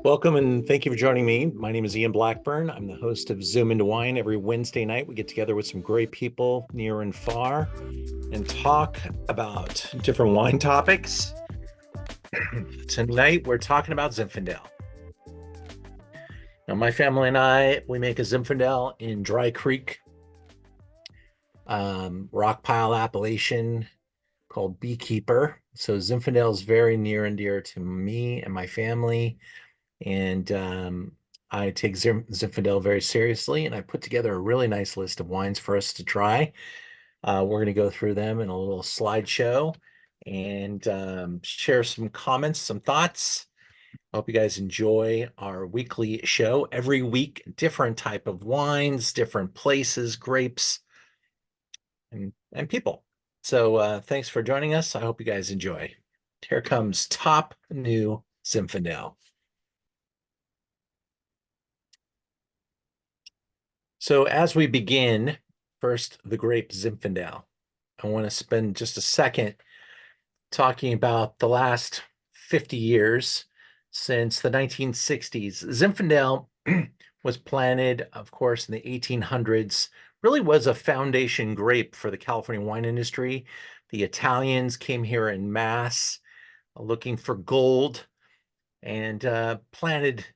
Welcome and thank you for joining me. My name is Ian Blackburn. I'm the host of Zoom into Wine. Every Wednesday night, we get together with some great people near and far and talk about different wine topics. Tonight, we're talking about Zinfandel. Now, my family and we make a Zinfandel in Dry Creek, Rockpile appellation called Beekeeper. So Zinfandel is very near and dear to me and my family. And I take Zinfandel very seriously, and I put together a really nice list of wines for us to try. We're going to go through them in a little slideshow and share some comments, some thoughts. I hope you guys enjoy our weekly show. Every week, different type of wines, different places, grapes, and people. So thanks for joining us. I hope you guys enjoy. Here comes top new Zinfandel. So as we begin, first, the grape Zinfandel. I want to spend just a second talking about the last 50 years since the 1960s. Zinfandel was planted, of course, in the 1800s, really was a foundation grape for the California wine industry. The Italians came here en masse looking for gold and planted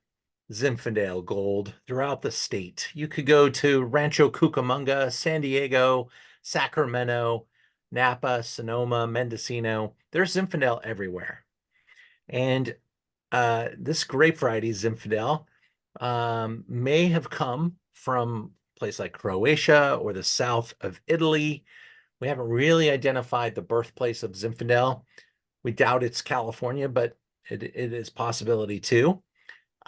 Zinfandel gold throughout the state. You could go to Rancho Cucamonga, San Diego, Sacramento, Napa, Sonoma, Mendocino. There's Zinfandel everywhere. And this grape variety, Zinfandel, may have come from a place like Croatia or the south of Italy. We haven't really identified the birthplace of Zinfandel. We doubt it's California, but it is possibility too.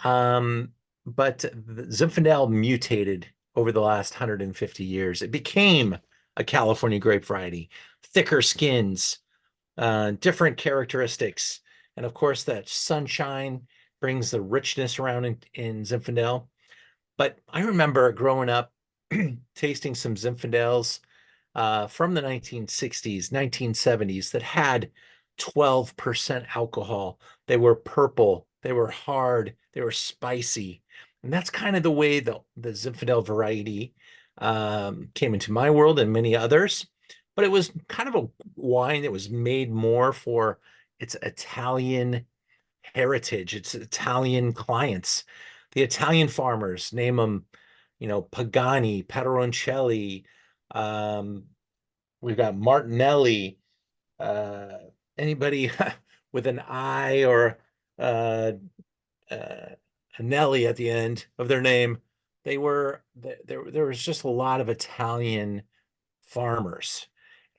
But Zinfandel mutated over the last 150 years. It became a California grape variety, thicker skins, different characteristics. And of course, that sunshine brings the richness around in Zinfandel. But I remember growing up tasting some Zinfandels from the 1960s, 1970s that had 12% alcohol. They were purple, they were hard, they were spicy. And that's kind of the way the Zinfandel variety came into my world and many others. But it was kind of a wine that was made more for its Italian heritage, its Italian clients. The Italian farmers, name them, Pagani, Peperoncelli, um, we've got Martinelli, uh, anybody with an I or uh, a Nelly at the end of their name. There was just a lot of Italian farmers,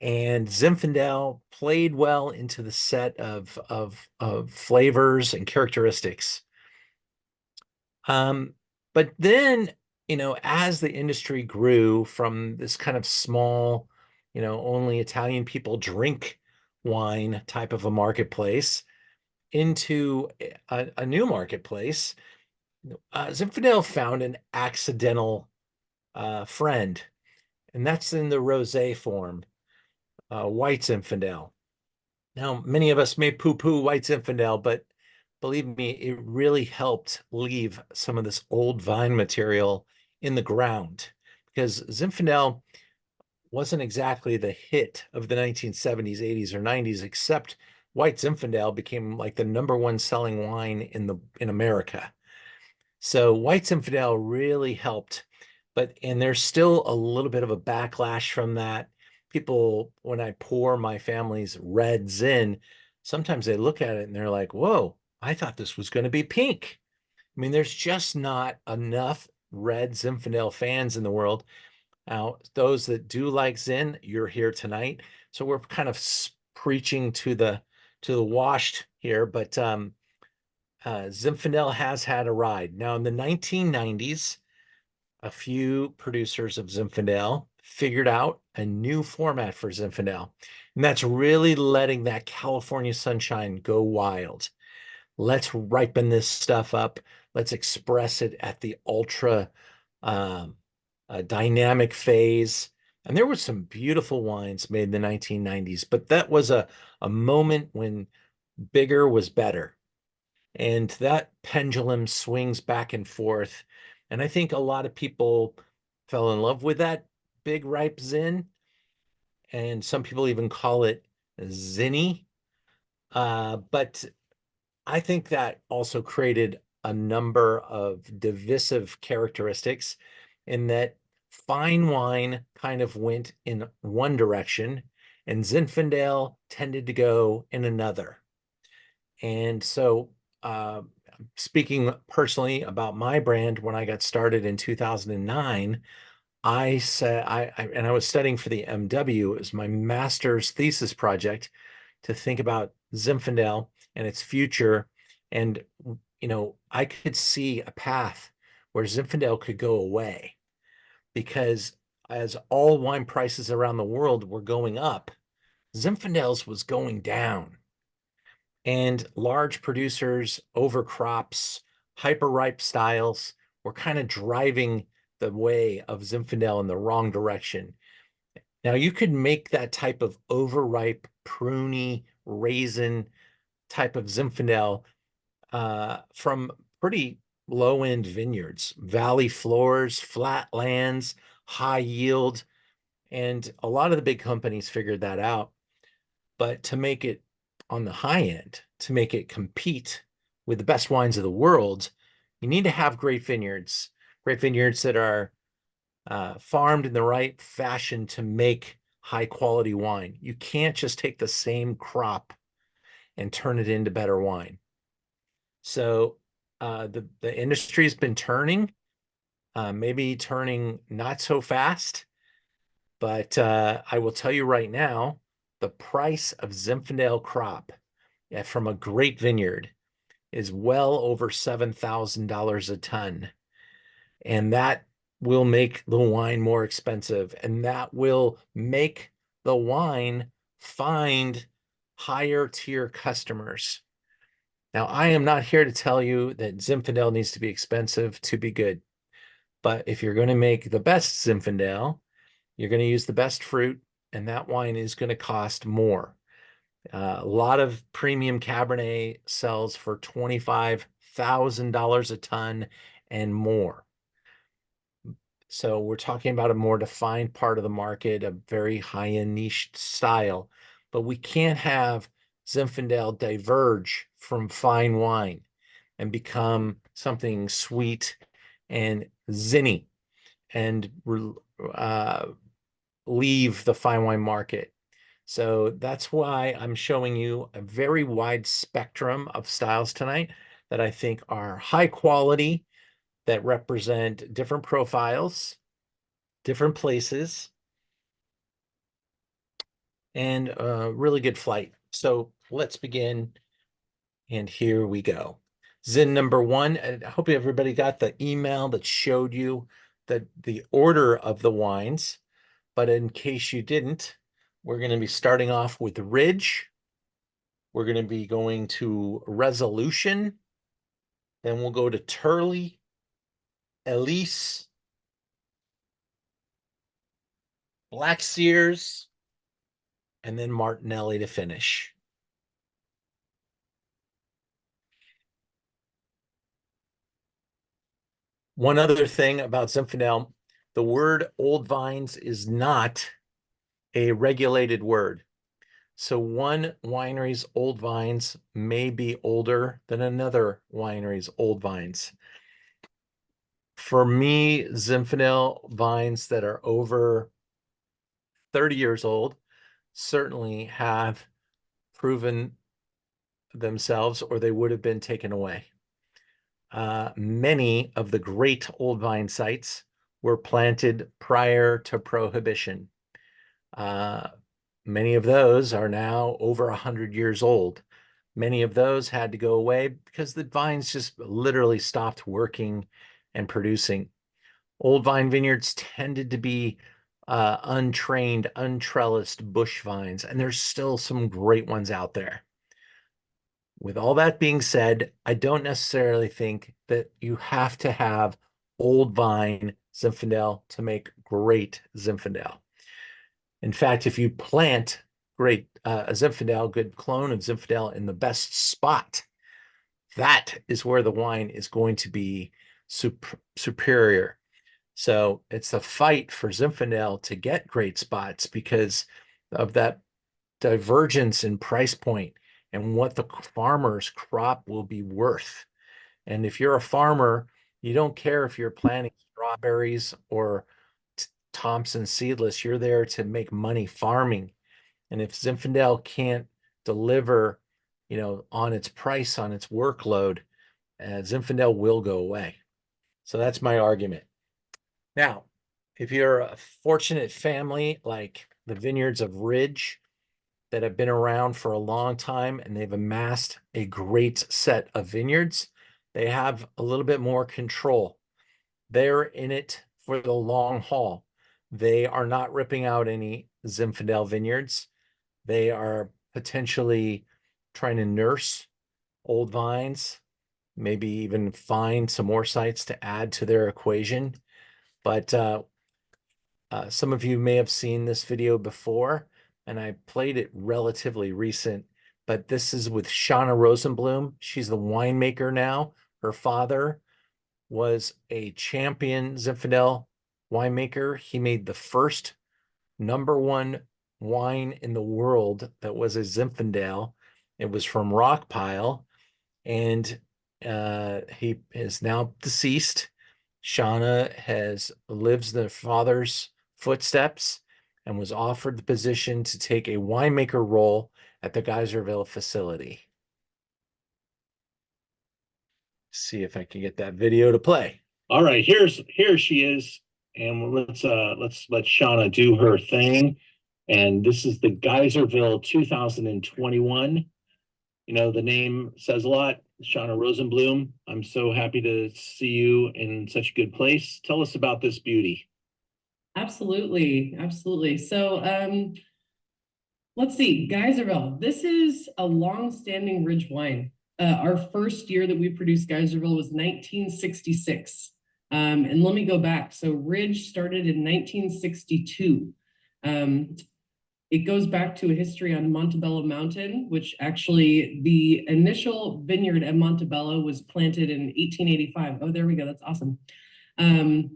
and Zinfandel played well into the set of flavors and characteristics. But then, as the industry grew from this kind of small, only Italian people drink wine type of a marketplace into a new marketplace, Zinfandel found an accidental friend, and that's in the rosé form, white Zinfandel. Now, many of us may poo-poo white Zinfandel, but believe me, it really helped leave some of this old vine material in the ground, because Zinfandel wasn't exactly the hit of the 1970s, 80s, or 90s, except white Zinfandel became like the #1 selling wine in America. So white Zinfandel really helped, and there's still a little bit of a backlash from that. People, when I pour my family's red Zin, sometimes they look at it and they're like, whoa, I thought this was going to be pink. I mean, there's just not enough red Zinfandel fans in the world. Now, those that do like Zin, you're here tonight. So we're kind of preaching to the washed here, but Zinfandel has had a ride. Now, in the 1990s, a few producers of Zinfandel figured out a new format for Zinfandel, and that's really letting that California sunshine go wild. Let's ripen this stuff up. Let's express it at the ultra dynamic phase. And there were some beautiful wines made in the 1990s, but that was a moment when bigger was better. And that pendulum swings back and forth. And I think a lot of people fell in love with that big ripe Zin, and some people even call it Zinny. But I think that also created a number of divisive characteristics in that fine wine kind of went in one direction and Zinfandel tended to go in another. And so, uh, speaking personally about my brand, when I got started in 2009, I said, and I was studying for the MW. It was my master's thesis project to think about Zinfandel and its future. And, I could see a path where Zinfandel could go away because as all wine prices around the world were going up, Zinfandel's was going down. And large producers, overcrops, hyper ripe styles were kind of driving the way of Zinfandel in the wrong direction. Now, you could make that type of overripe, pruny, raisin type of Zinfandel from pretty low end vineyards, valley floors, flat lands, high yield. And a lot of the big companies figured that out. But to make it on the high end, to make it compete with the best wines of the world, you need to have great vineyards that are farmed in the right fashion to make high quality wine. You can't just take the same crop and turn it into better wine. So the industry's been turning, maybe turning not so fast, but I will tell you right now, the price of Zinfandel crop from a great vineyard is well over $7,000 a ton. And that will make the wine more expensive. And that will make the wine find higher tier customers. Now, I am not here to tell you that Zinfandel needs to be expensive to be good. But if you're going to make the best Zinfandel, you're going to use the best fruit, and that wine is going to cost more. A lot of premium Cabernet sells for $25,000 a ton and more. So we're talking about a more defined part of the market, a very high-end niche style. But we can't have Zinfandel diverge from fine wine and become something sweet and zinny and leave the fine wine market. So that's why I'm showing you a very wide spectrum of styles tonight that I think are high quality, that represent different profiles, different places, and a really good flight. So let's begin. And here we go. Zin number one. I hope everybody got the email that showed you the order of the wines. But in case you didn't, we're going to be starting off with Ridge. We're going to be going to Resolution. Then we'll go to Turley, Elyse, Black Sears, and then Martinelli to finish. One other thing about Zinfandel, the word old vines is not a regulated word. So one winery's old vines may be older than another winery's old vines. For me, Zinfandel vines that are over 30 years old certainly have proven themselves, or they would have been taken away. Many of the great old vine sites were planted prior to Prohibition. Many of those are now over 100 years old. Many of those had to go away because the vines just literally stopped working and producing. Old vine vineyards tended to be untrained, untrellised bush vines, and there's still some great ones out there. With all that being said, I don't necessarily think that you have to have old vine Zinfandel to make great Zinfandel. In fact, if you plant great a Zinfandel, good clone of Zinfandel in the best spot that is where the wine is going to be superior. So it's a fight for Zinfandel to get great spots because of that divergence in price point and what the farmer's crop will be worth. And if you're a farmer, you don't care if you're planting strawberries or Thompson seedless, you're there to make money farming. And if Zinfandel can't deliver, on its price, on its workload, Zinfandel will go away. So that's my argument. Now, if you're a fortunate family like the Vineyards of Ridge that have been around for a long time and they've amassed a great set of vineyards, they have a little bit more control. They're in it for the long haul. They are not ripping out any Zinfandel vineyards. They are potentially trying to nurse old vines, maybe even find some more sites to add to their equation. But some of you may have seen this video before, and I played it relatively recent, but this is with Shauna Rosenblum. She's the winemaker now. Her father was a champion Zinfandel winemaker. He made the first #1 wine in the world that was a Zinfandel. It was from Rockpile, and he is now deceased. Shauna lives in her father's footsteps and was offered the position to take a winemaker role at the Geyserville facility. See if I can get that video to play. All right, here she is, and let's let Shauna do her thing. And this is the Geyserville 2021. The name says a lot. Shauna Rosenblum, I'm so happy to see you in such a good place. Tell us about this beauty. Absolutely. So let's see, Geyserville. This is a long-standing Ridge wine. Our first year that we produced Geyserville was 1966. And let me go back. So Ridge started in 1962. It goes back to a history on Montebello Mountain, which actually the initial vineyard at Montebello was planted in 1885. Oh, there we go. That's awesome. And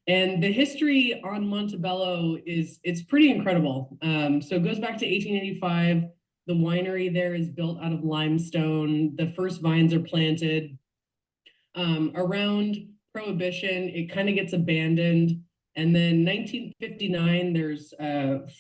the history on Montebello it's pretty incredible. So it goes back to 1885. The winery there is built out of limestone. The first vines are planted. Around Prohibition, it kind of gets abandoned. And then 1959, there's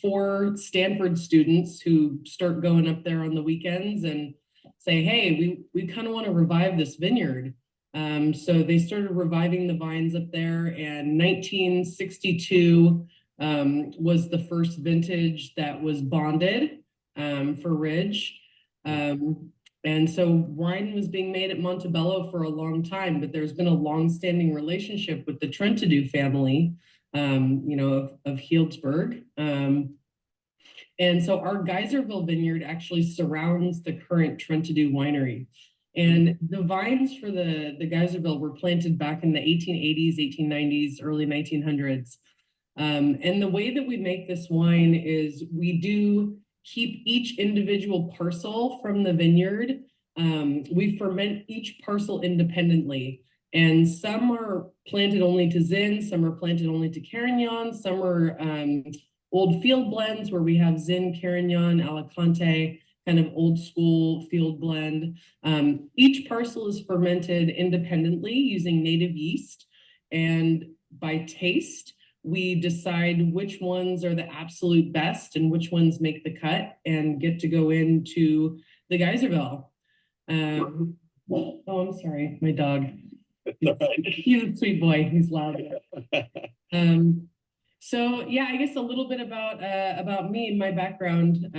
4 Stanford students who start going up there on the weekends and say, hey, we kind of want to revive this vineyard. So they started reviving the vines up there, and 1962 was the first vintage that was bonded for Ridge. And so wine was being made at Montebello for a long time, but there's been a long-standing relationship with the Trentadue family, of Healdsburg. And so our Geyserville vineyard actually surrounds the current Trentadue winery. And the vines for the Geyserville were planted back in the 1880s, 1890s, early 1900s. And the way that we make this wine is we do keep each individual parcel from the vineyard. We ferment each parcel independently. And some are planted only to Zin, some are planted only to Carignan, some are old field blends where we have Zin, Carignan, Alicante, kind of old school field blend. Each parcel is fermented independently using native yeast, and by taste, we decide which ones are the absolute best and which ones make the cut and get to go into the Geyserville. Oh, I'm sorry, my dog. He's a sweet boy. He's loud. So yeah, I guess a little bit about me and my background.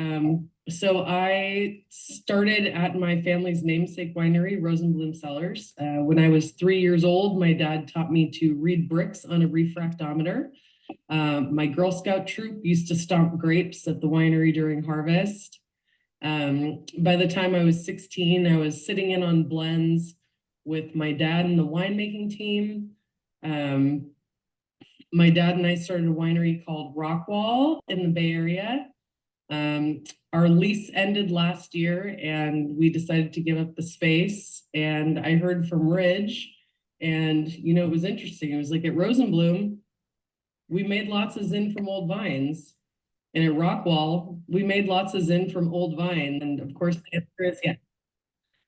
So I started at my family's namesake winery, Rosenblum Cellars. When I was 3 years old, my dad taught me to read bricks on a refractometer. My Girl Scout troop used to stomp grapes at the winery during harvest. By the time I was 16, I was sitting in on blends with my dad and the winemaking team. My dad and I started a winery called Rockpile in the Bay Area. Our lease ended last year and we decided to give up the space. And I heard from Ridge, and it was interesting. It was like at Rosenblum, we made lots of Zin from old vines. And at Rockwall, we made lots of Zin from old vine. And of course, the answer is yes.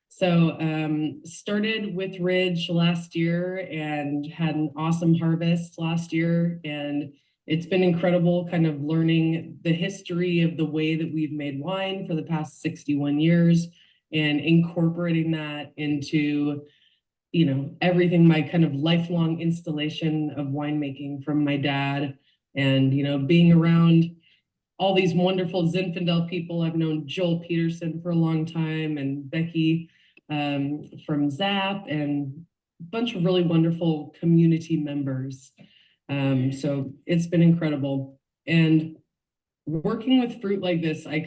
So started with Ridge last year and had an awesome harvest last year. And it's been incredible kind of learning the history of the way that we've made wine for the past 61 years and incorporating that into, everything, my kind of lifelong installation of winemaking from my dad and, being around all these wonderful Zinfandel people. I've known Joel Peterson for a long time and Becky from Zap and a bunch of really wonderful community members. So it's been incredible. And working with fruit like this, I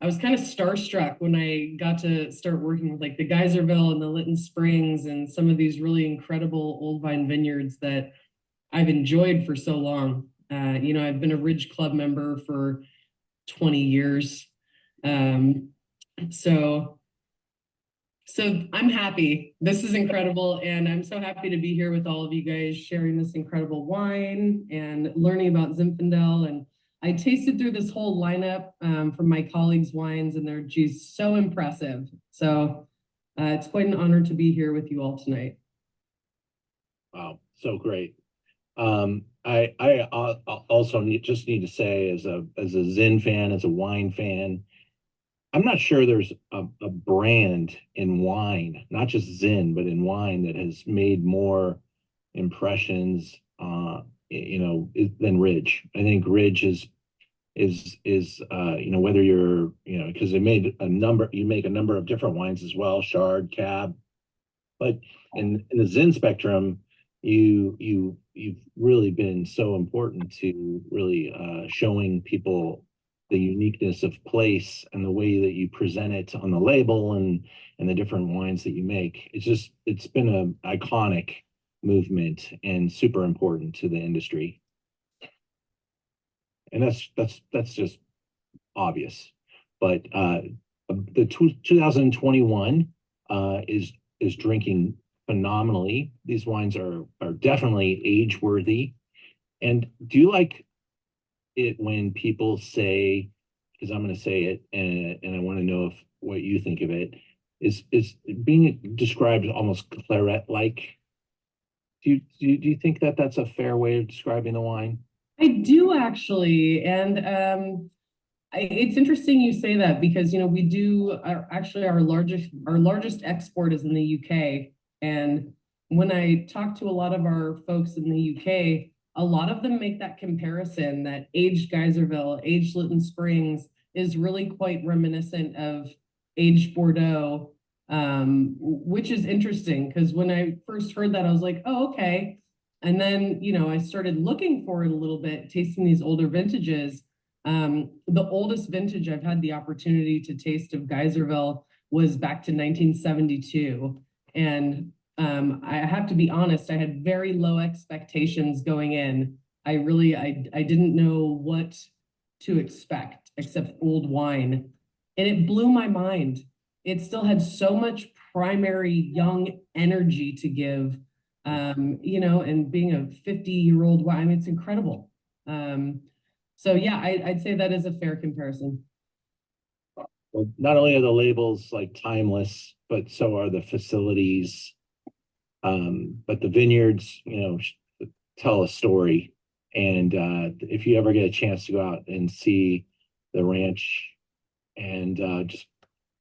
was kind of starstruck when I got to start working with like the Geyserville and the Lytton Springs and some of these really incredible old vine vineyards that I've enjoyed for so long. I've been a Ridge Club member for 20 years. So I'm happy. This is incredible. And I'm so happy to be here with all of you guys sharing this incredible wine and learning about Zinfandel. And I tasted through this whole lineup from my colleagues' wines, and they're just so impressive. So it's quite an honor to be here with you all tonight. Wow, so great. I also need to say, as a Zin fan, as a wine fan, I'm not sure there's a brand in wine, not just Zin, but in wine, that has made more impressions, than Ridge. I think Ridge is whether you're, because you make a number of different wines as well, Chard, Cab, but in the Zin spectrum, you've really been so important to really showing people the uniqueness of place and the way that you present it on the label and the different wines that you make. It's been an iconic movement and super important to the industry. And that's just obvious. But the 2021 is drinking phenomenally. These wines are definitely age worthy. And do you like it when people say, because I'm going to say it, and I want to know what you think of it, is being described almost claret-like? Do you think that that's a fair way of describing the wine? I do actually, and it's interesting you say that because we do actually our largest export is in the UK, and when I talk to a lot of our folks in the UK, a lot of them make that comparison that aged Geyserville, aged Lytton Springs is really quite reminiscent of aged Bordeaux, which is interesting because when I first heard that, I was like, oh, okay. And then, I started looking for it a little bit, tasting these older vintages. The oldest vintage I've had the opportunity to taste of Geyserville was back to 1972. And I have to be honest, I had very low expectations going in. I didn't know what to expect except old wine. And it blew my mind. It still had so much primary young energy to give, and being a 50-year-old wine, I mean, it's incredible. So yeah, I'd say that is a fair comparison. Well, not only are the labels like timeless, but so are the facilities. But the vineyards, tell a story. And if you ever get a chance to go out and see the ranch and just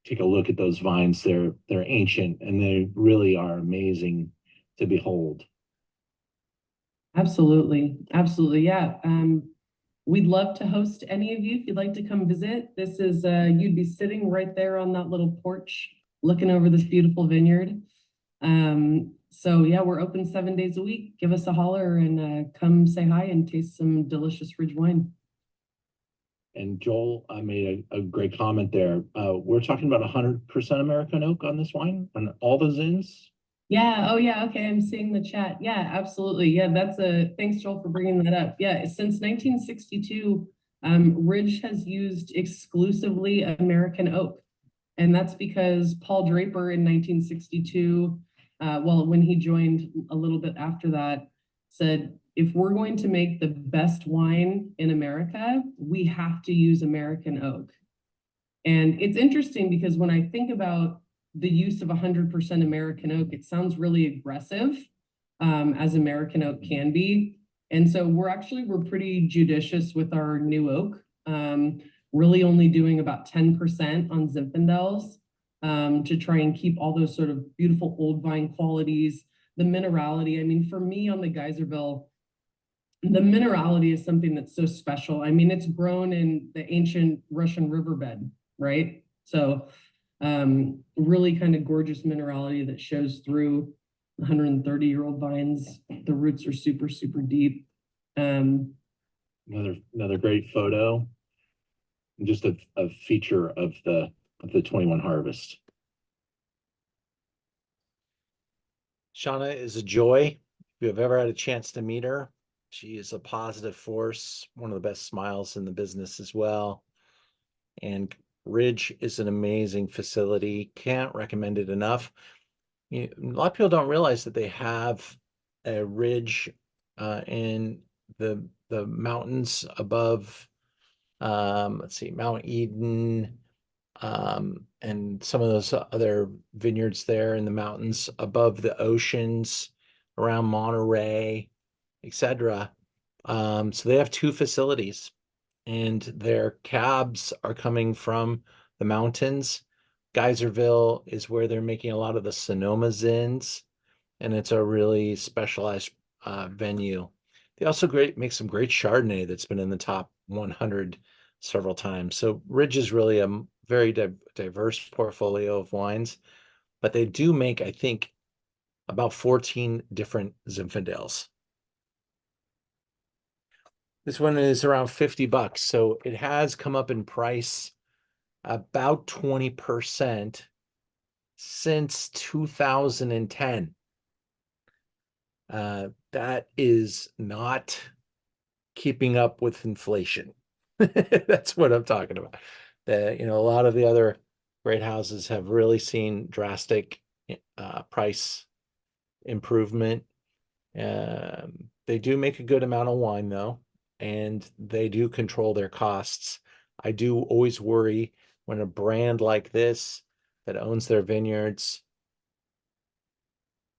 take a look at those vines, they're ancient and they really are amazing to behold. Absolutely. Absolutely. Yeah. We'd love to host any of you if you'd like to come visit. This is, you'd be sitting right there on that little porch looking over this beautiful vineyard. So yeah, we're open 7 days a week. Give us a holler and come say hi and taste some delicious Ridge wine. And Joel made a great comment there. We're talking about 100% American oak on this wine, on all the Zins. Yeah. Oh yeah. Okay. I'm seeing the chat. Yeah, absolutely. Yeah. Thanks Joel for bringing that up. Yeah. Since 1962, Ridge has used exclusively American oak. And that's because Paul Draper in 1962, well, when he joined a little bit after that, said, if we're going to make the best wine in America, we have to use American oak. And it's interesting because when I think about the use of 100% American oak, it sounds really aggressive, as American oak can be. And so we're pretty judicious with our new oak, really only doing about 10% on Zinfandels, to try and keep all those sort of beautiful old vine qualities, the minerality. I mean, for me on the Geyserville, the minerality is something that's so special. I mean, it's grown in the ancient Russian riverbed, right? So really kind of gorgeous minerality that shows through 130-year-old vines. The roots are super, super deep. Another great photo. Just a feature of the 21 harvest. Shauna is a joy. If you have ever had a chance to meet her, she is a positive force, one of the best smiles in the business as well. And Ridge is an amazing facility. Can't recommend it enough. A lot of people don't realize that they have a ridge in the mountains above, let's see, Mount Eden, and some of those other vineyards there in the mountains above the oceans around Monterey, etc. So they have two facilities, and their cabs are coming from the mountains. Geyserville is where they're making a lot of the Sonoma Zins, and it's a really specialized venue. They also make some great Chardonnay that's been in the top 100 several times. So Ridge is really a very diverse portfolio of wines, but they do make, I think, about 14 different Zinfandels. This one is around $50, so it has come up in price about 20% since 2010. That is not keeping up with inflation. That's what I'm talking about. A lot of the other great houses have really seen drastic price improvement. They do make a good amount of wine though, and they do control their costs. I do always worry when a brand like this that owns their vineyards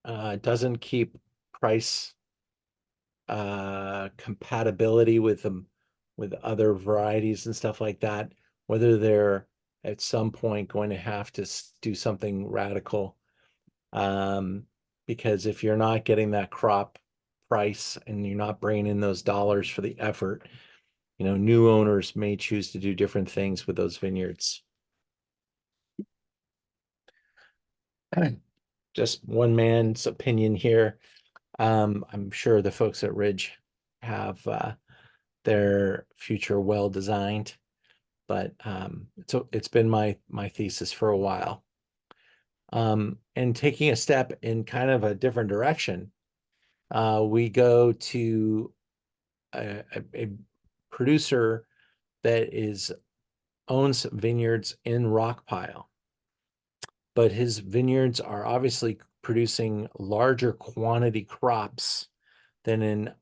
doesn't keep price compatibility with them, with other varieties and stuff like that, whether they're at some point going to have to do something radical. Because if you're not getting that crop price and you're not bringing in those dollars for the effort, new owners may choose to do different things with those vineyards. Just one man's opinion here. I'm sure the folks at Ridge have their future well designed, but it's been my thesis for a while. And taking a step in kind of a different direction, we go to a producer that owns vineyards in Rockpile, but his vineyards are obviously producing larger quantity crops than in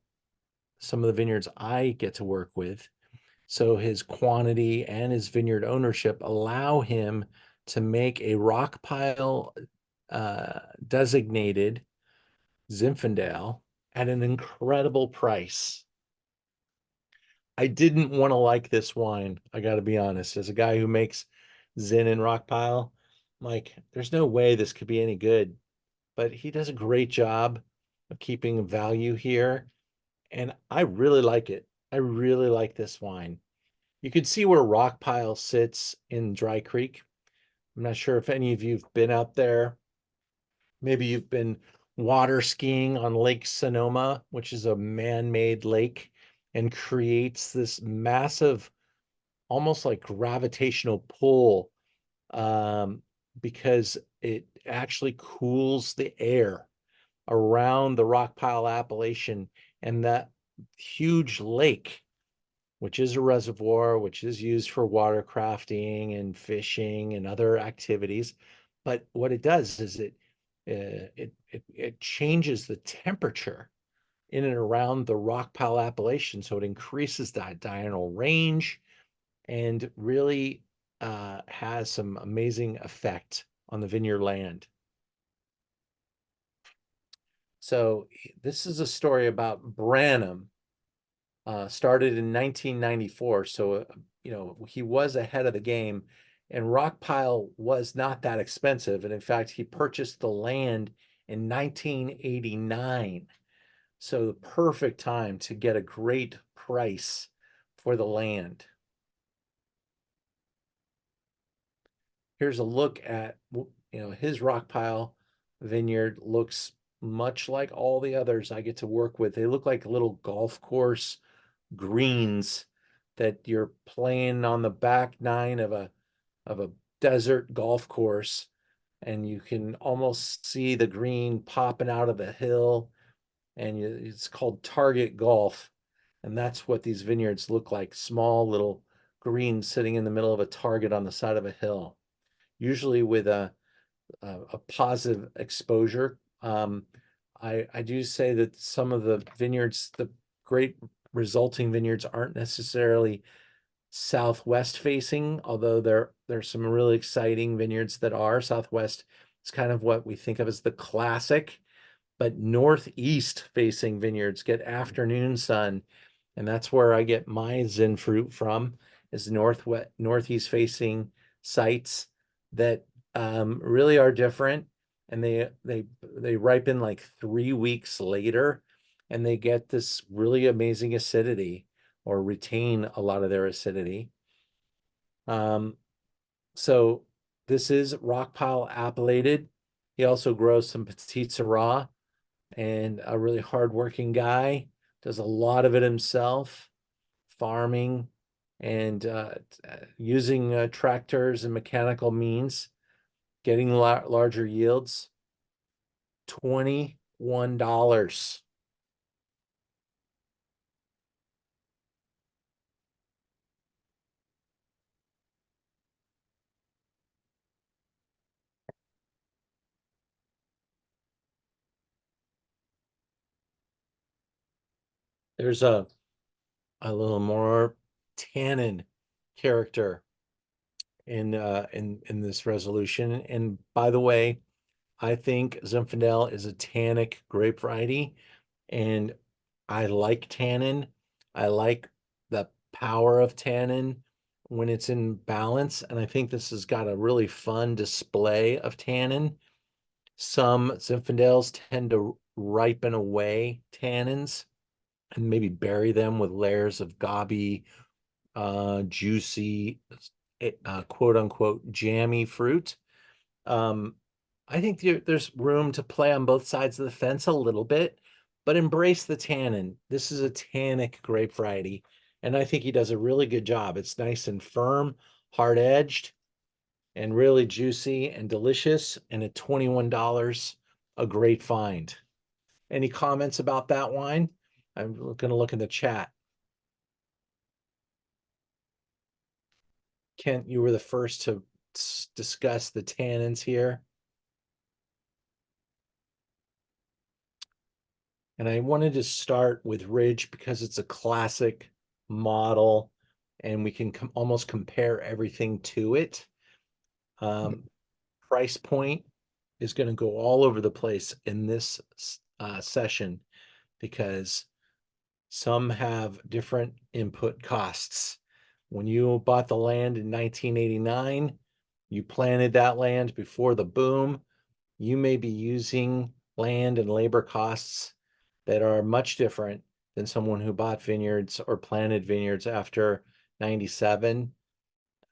some of the vineyards I get to work with. So his quantity and his vineyard ownership allow him to make a Rockpile designated Zinfandel at an incredible price. I didn't want to like this wine, I got to be honest. As a guy who makes Zin and Rockpile, I'm like, there's no way this could be any good. But he does a great job of keeping value here, and I really like it. I really like this wine. You can see where Rockpile sits in Dry Creek. I'm not sure if any of you have been out there. Maybe you've been water skiing on Lake Sonoma, which is a man-made lake and creates this massive, almost like gravitational pull, because it actually cools the air around the Rockpile appellation, and that huge lake which is a reservoir, which is used for watercrafting and fishing and other activities. But what it does is it changes the temperature in and around the Rockpile appellation, so it increases the diurnal range and really has some amazing effect on the vineyard land. So this is a story about Branham. Started in 1994, so he was ahead of the game, and Rockpile was not that expensive, and in fact he purchased the land in 1989, so the perfect time to get a great price for the land. Here's a look at his Rockpile vineyard. Looks much like all the others I get to work with. They look like little golf course greens that you're playing on the back nine of a desert golf course, and you can almost see the green popping out of the hill, and it's called target golf, and that's what these vineyards look like, small little greens sitting in the middle of a target on the side of a hill, usually with a positive exposure. I do say that some of the vineyards, the great resulting vineyards, aren't necessarily southwest facing, although there's some really exciting vineyards that are southwest. It's kind of what we think of as the classic, but northeast facing vineyards get afternoon sun, and that's where I get my Zen fruit from, is northeast facing sites that really are different, and they ripen like 3 weeks later, and they get this really amazing acidity, or retain a lot of their acidity. So this is Rockpile appellated. He also grows some Petite Sirah, and a really hardworking guy, does a lot of it himself, farming and using tractors and mechanical means, getting larger yields. $21. There's a little more tannin character in this resolution. And by the way, I think Zinfandel is a tannic grape variety, and I like tannin. I like the power of tannin when it's in balance, and I think this has got a really fun display of tannin. Some Zinfandels tend to ripen away tannins and maybe bury them with layers of gobby, juicy, quote unquote, jammy fruit. I think there's room to play on both sides of the fence a little bit, but embrace the tannin. This is a tannic grape variety, and I think he does a really good job. It's nice and firm, hard-edged, and really juicy and delicious, and at $21, a great find. Any comments about that wine? I'm going to look in the chat. Kent, you were the first to discuss the tannins here. And I wanted to start with Ridge because it's a classic model, and we can almost compare everything to it. Price point is going to go all over the place in this session, because some have different input costs. When you bought the land in 1989, you planted that land before the boom. You may be using land and labor costs that are much different than someone who bought vineyards or planted vineyards after 97.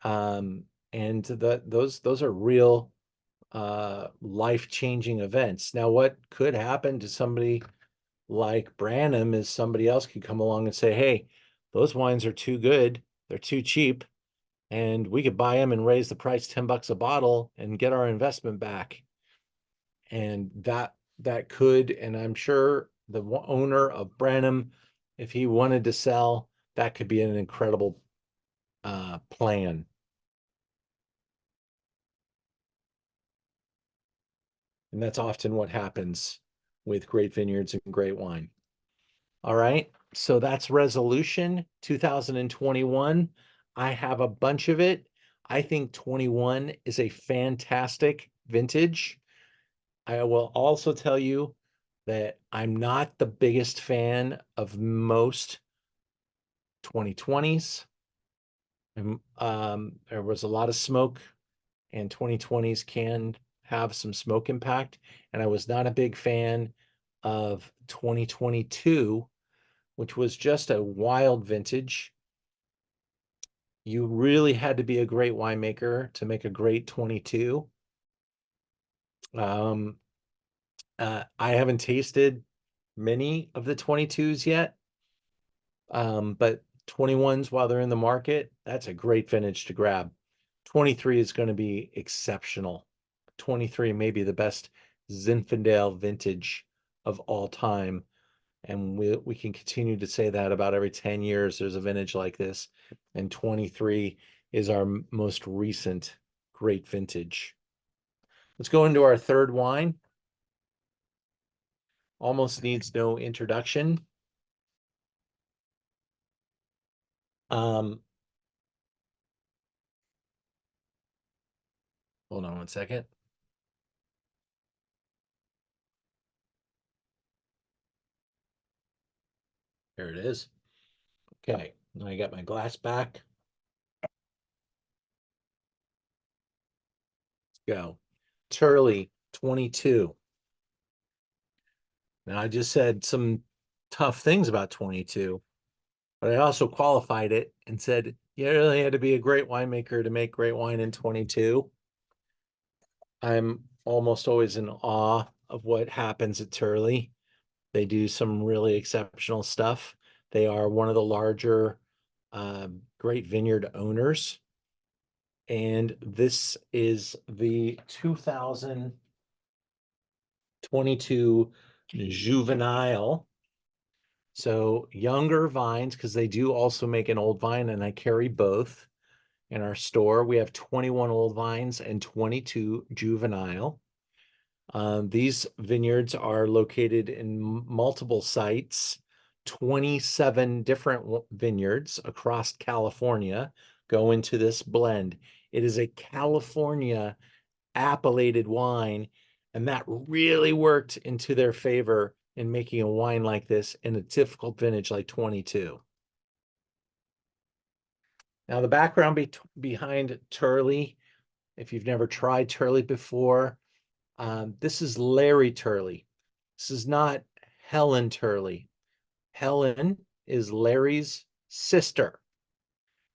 And those are real life-changing events. Now, what could happen to somebody like Branham is somebody else could come along and say, hey, those wines are too good, they're too cheap, and we could buy them and raise the price $10 a bottle and get our investment back. And that could, and I'm sure the owner of Branham, if he wanted to sell, that could be an incredible plan. And that's often what happens with great vineyards and great wine. All right, so that's resolution 2021. I have a bunch of it. I think 21 is a fantastic vintage. I will also tell you that I'm not the biggest fan of most 2020s. There was a lot of smoke, and 2020s can have some smoke impact. And I was not a big fan of 2022, which was just a wild vintage. You really had to be a great winemaker to make a great 22. I haven't tasted many of the 22s yet, but 21s, while they're in the market, that's a great vintage to grab. 23 is going to be exceptional. 23 may be the best Zinfandel vintage of all time. And we can continue to say that about every 10 years, there's a vintage like this. And 23 is our most recent great vintage. Let's go into our third wine. Almost needs no introduction. Hold on one second. There it is. Okay, now I got my glass back. Let's go. Turley 22. Now I just said some tough things about 22, but I also qualified it and said you really had to be a great winemaker to make great wine in 22. I'm almost always in awe of what happens at Turley. They do some really exceptional stuff. They are one of the larger great vineyard owners. And this is the 2022 Juvenile. So younger vines, because they do also make an old vine, and I carry both in our store. We have 21 old vines and 22 Juvenile. These vineyards are located in multiple sites. 27 different vineyards across California go into this blend. It is a California appellated wine, and that really worked into their favor in making a wine like this in a difficult vintage like 22. Now, the background behind Turley, if you've never tried Turley before, this is Larry Turley. This is not Helen Turley. Helen is Larry's sister.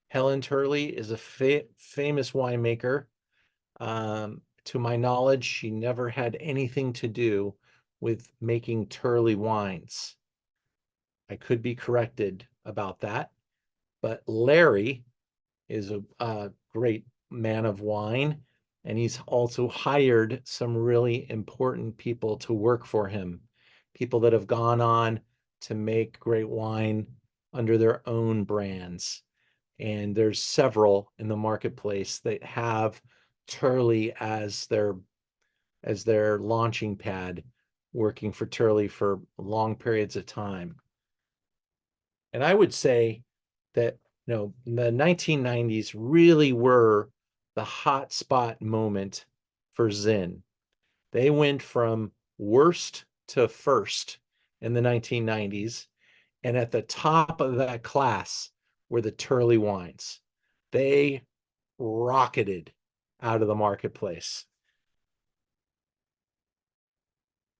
Helen Turley is a famous winemaker. To my knowledge, she never had anything to do with making Turley wines. I could be corrected about that, but Larry is a great man of wine, and he's also hired some really important people to work for him, people that have gone on to make great wine under their own brands. And there's several in the marketplace that have Turley as their launching pad, working for Turley for long periods of time. And I would say that the 1990s really were the hot spot moment for Zin. They went from worst to first in the 1990s, and at the top of that class were the Turley wines. They rocketed out of the marketplace.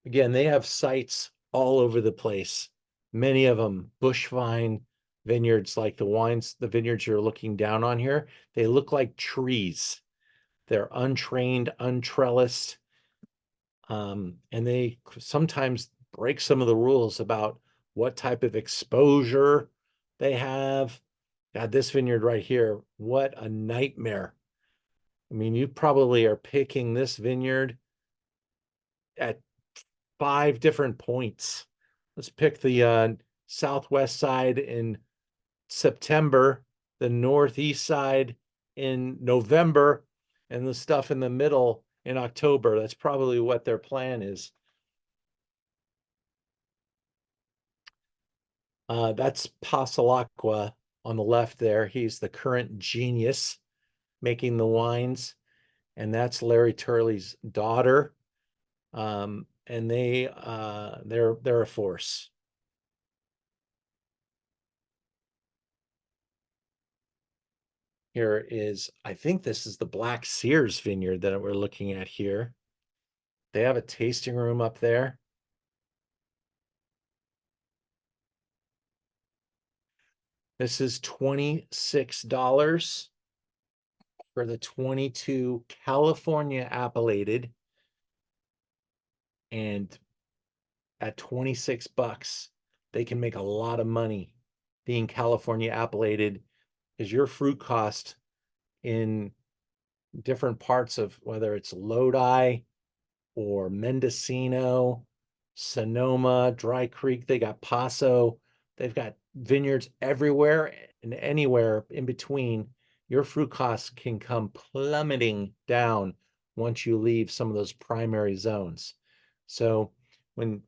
Again, they have sites all over the place. Many of them bush vine vineyards, like the vineyards you're looking down on here. They look like trees. They're untrained, untrellised, and they sometimes break some of the rules about what type of exposure they have. God, this vineyard right here, what a nightmare. I mean, you probably are picking this vineyard at 5 different points. Let's pick the southwest side in September, the northeast side in November, and the stuff in the middle in October. That's probably what their plan is. That's Pasalacqua on the left there. He's the current genius making the wines, and that's Larry Turley's daughter. And they're a force. Here is, I think this is the Black Sears vineyard that we're looking at here. They have a tasting room up there. This is $26 for the 22 California appellated, and at 26 bucks, they can make a lot of money being California appellated, because your fruit cost in different parts of, whether it's Lodi or Mendocino, Sonoma, Dry Creek, they got Paso, they've got vineyards everywhere and anywhere in between. Your fruit costs can come plummeting down once you leave some of those primary zones. So a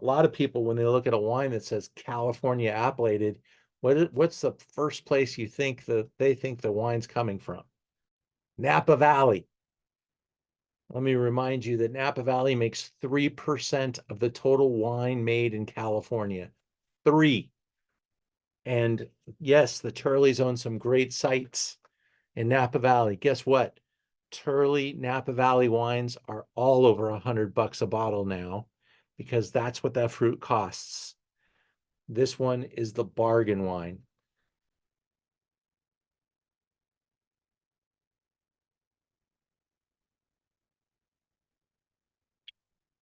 lot of people, when they look at a wine that says California appellated, what's the first place you think that they think the wine's coming from? Napa Valley. Let me remind you that Napa Valley makes 3% of the total wine made in California. 3. And yes, the Turleys own some great sites in Napa Valley. Guess what? Turley Napa Valley wines are all over $100 a bottle now, because that's what that fruit costs. This one is the bargain wine.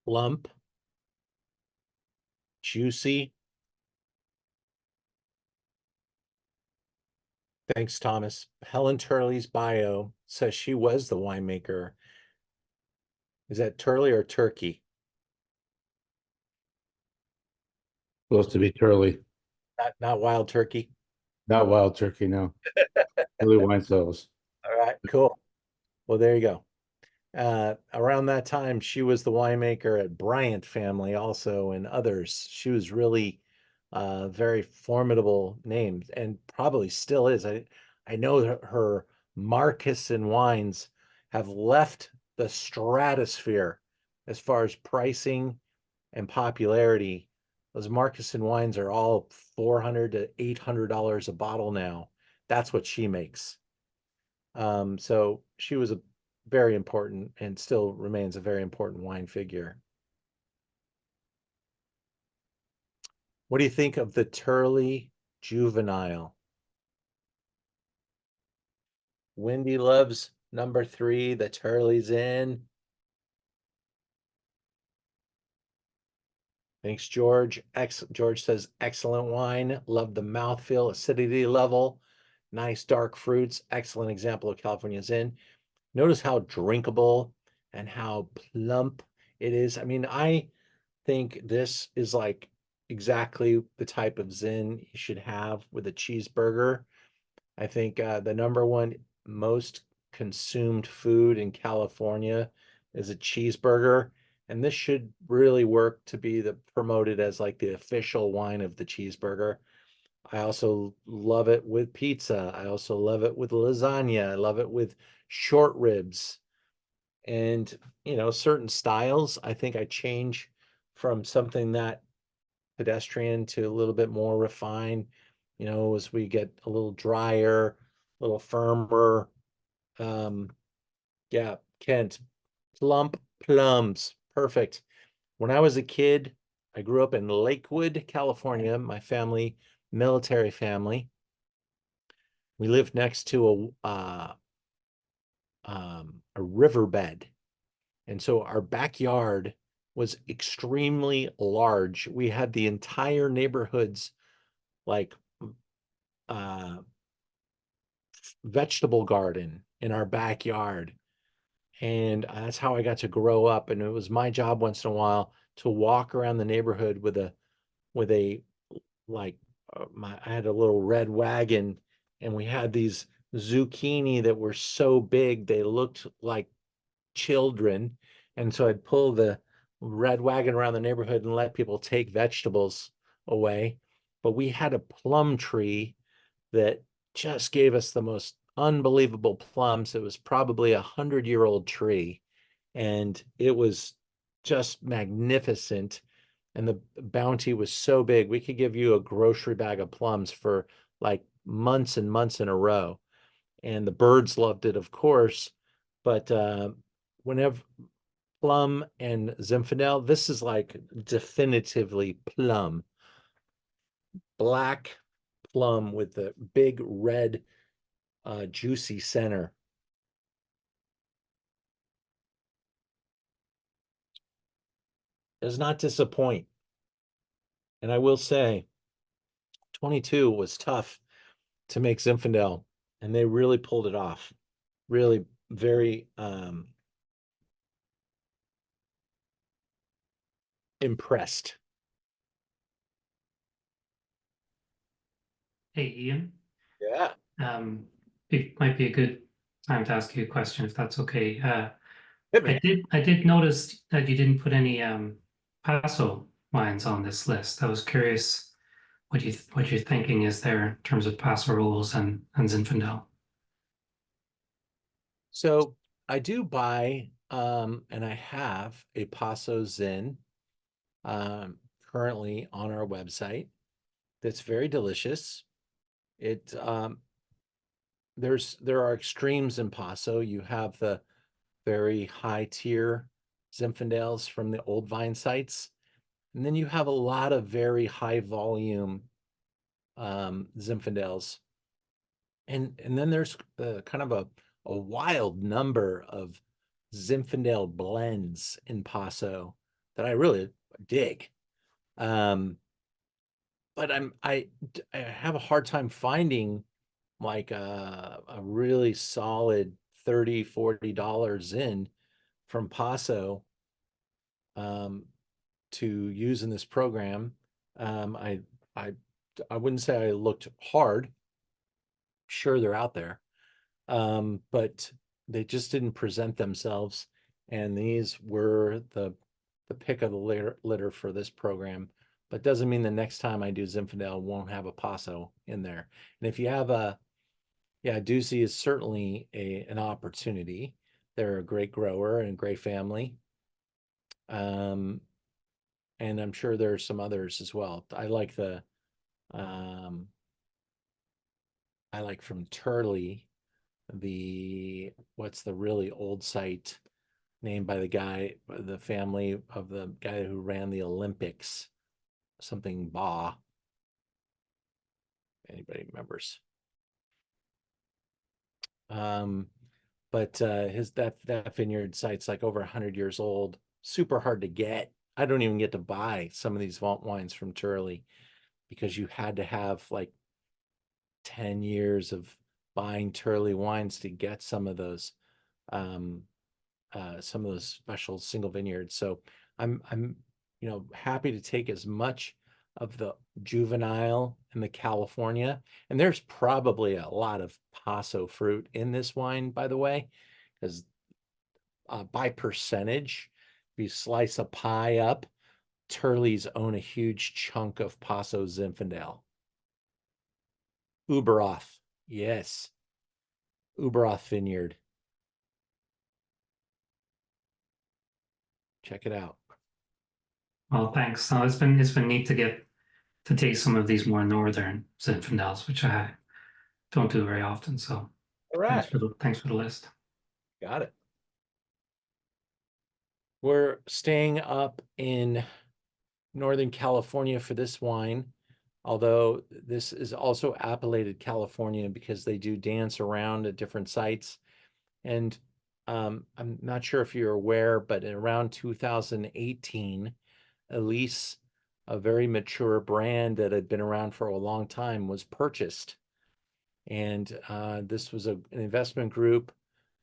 Plump, juicy. Thanks, Thomas. Helen Turley's bio says she was the winemaker. Is that Turley or Turkey? Supposed to be Turley, Not Wild Turkey. not Wild Turkey. No, Turley wine cells. All right, cool. Well, there you go. Around that time, she was the winemaker at Bryant Family also, and others. She was really very formidable name, and probably still is. I know that her Marcusson wines have left the stratosphere as far as pricing and popularity. Those Marcusson wines are all $400 to $800 a bottle now. That's what she makes. So she was a very important, and still remains a very important, wine figure. What do you think of the Turley Juvenile? Wendy loves number 3, the Turley's in. Thanks, George. George says, excellent wine. Love the mouthfeel, acidity level. Nice dark fruits. Excellent example of California's in. Notice how drinkable and how plump it is. I mean, I think this is like exactly the type of Zin you should have with a cheeseburger. I think the number one most consumed food in California is a cheeseburger, and this should really work to be promoted as like the official wine of the cheeseburger. I also love it with pizza. I also love it with lasagna. I love it with short ribs. And, certain styles, I think I change from something that pedestrian to a little bit more refined, as we get a little drier, a little firmer. Yeah, Kent, plump plums, perfect. When I was a kid, I grew up in Lakewood, California. My family, military family. We lived next to a riverbed. And so our backyard was extremely large. We had the entire neighborhood's like vegetable garden in our backyard. And that's how I got to grow up. And it was my job once in a while to walk around the neighborhood with a like I had a little red wagon, and we had these zucchini that were so big they looked like children. And so I'd pull the red wagon around the neighborhood and let people take vegetables away. But we had a plum tree that just gave us the most unbelievable plums. It was probably 100-year-old tree, and it was just magnificent. And the bounty was so big, we could give you a grocery bag of plums for like months and months in a row. And the birds loved it, of course. But whenever plum and Zinfandel, this is like definitively plum. Black plum with the big red juicy center. Does not disappoint. And I will say 22 was tough to make Zinfandel, and they really pulled it off. Really very impressed. Hey, Ian. Yeah. It might be a good time to ask you a question, if that's okay. Hit me. I did notice that you didn't put any Paso wines on this list. I was curious what your thinking is there in terms of Paso Robles and Zinfandel. So I do buy and I have a Paso Zin currently on our website that's very delicious. It there are extremes in Paso. You have the very high tier Zinfandels from the old vine sites, and then you have a lot of very high volume Zinfandels, and then there's kind of a wild number of Zinfandel blends in Paso that I really dig. But I have a hard time finding like a really solid $30-40 in from Paso to use in this program. I wouldn't say I looked hard. Sure, they're out there, but they just didn't present themselves. And these were the pick of the litter for this program. But doesn't mean the next time I do Zinfandel won't have a Paso in there. And if you have yeah, Ducey is certainly an opportunity. They're a great grower and great family. And I'm sure there are some others as well. I like from Turley, what's the really old site named by the family of the guy who ran the Olympics, something Ba. Anybody remembers? But that vineyard site's like over 100 years old, super hard to get. I don't even get to buy some of these vault wines from Turley because you had to have like 10 years of buying Turley wines to get some of those special single vineyards. So I'm happy to take as much of the Juvenile and the California, and there's probably a lot of Paso fruit in this wine, by the way, because by percentage, if you slice a pie up, Turley's own a huge chunk of Paso Zinfandel. Uberoth, yes, Uberoth Vineyard. Check it out. Well, thanks. No, it's been neat to get to taste some of these more northern Zinfandels, which I don't do very often. So All right, thanks for the list. got it. We're staying up in Northern California for this wine, although this is also appellated California because they do dance around at different sites. And I'm not sure if you're aware, but in around 2018, Elyse, a very mature brand that had been around for a long time, was purchased. And this was an investment group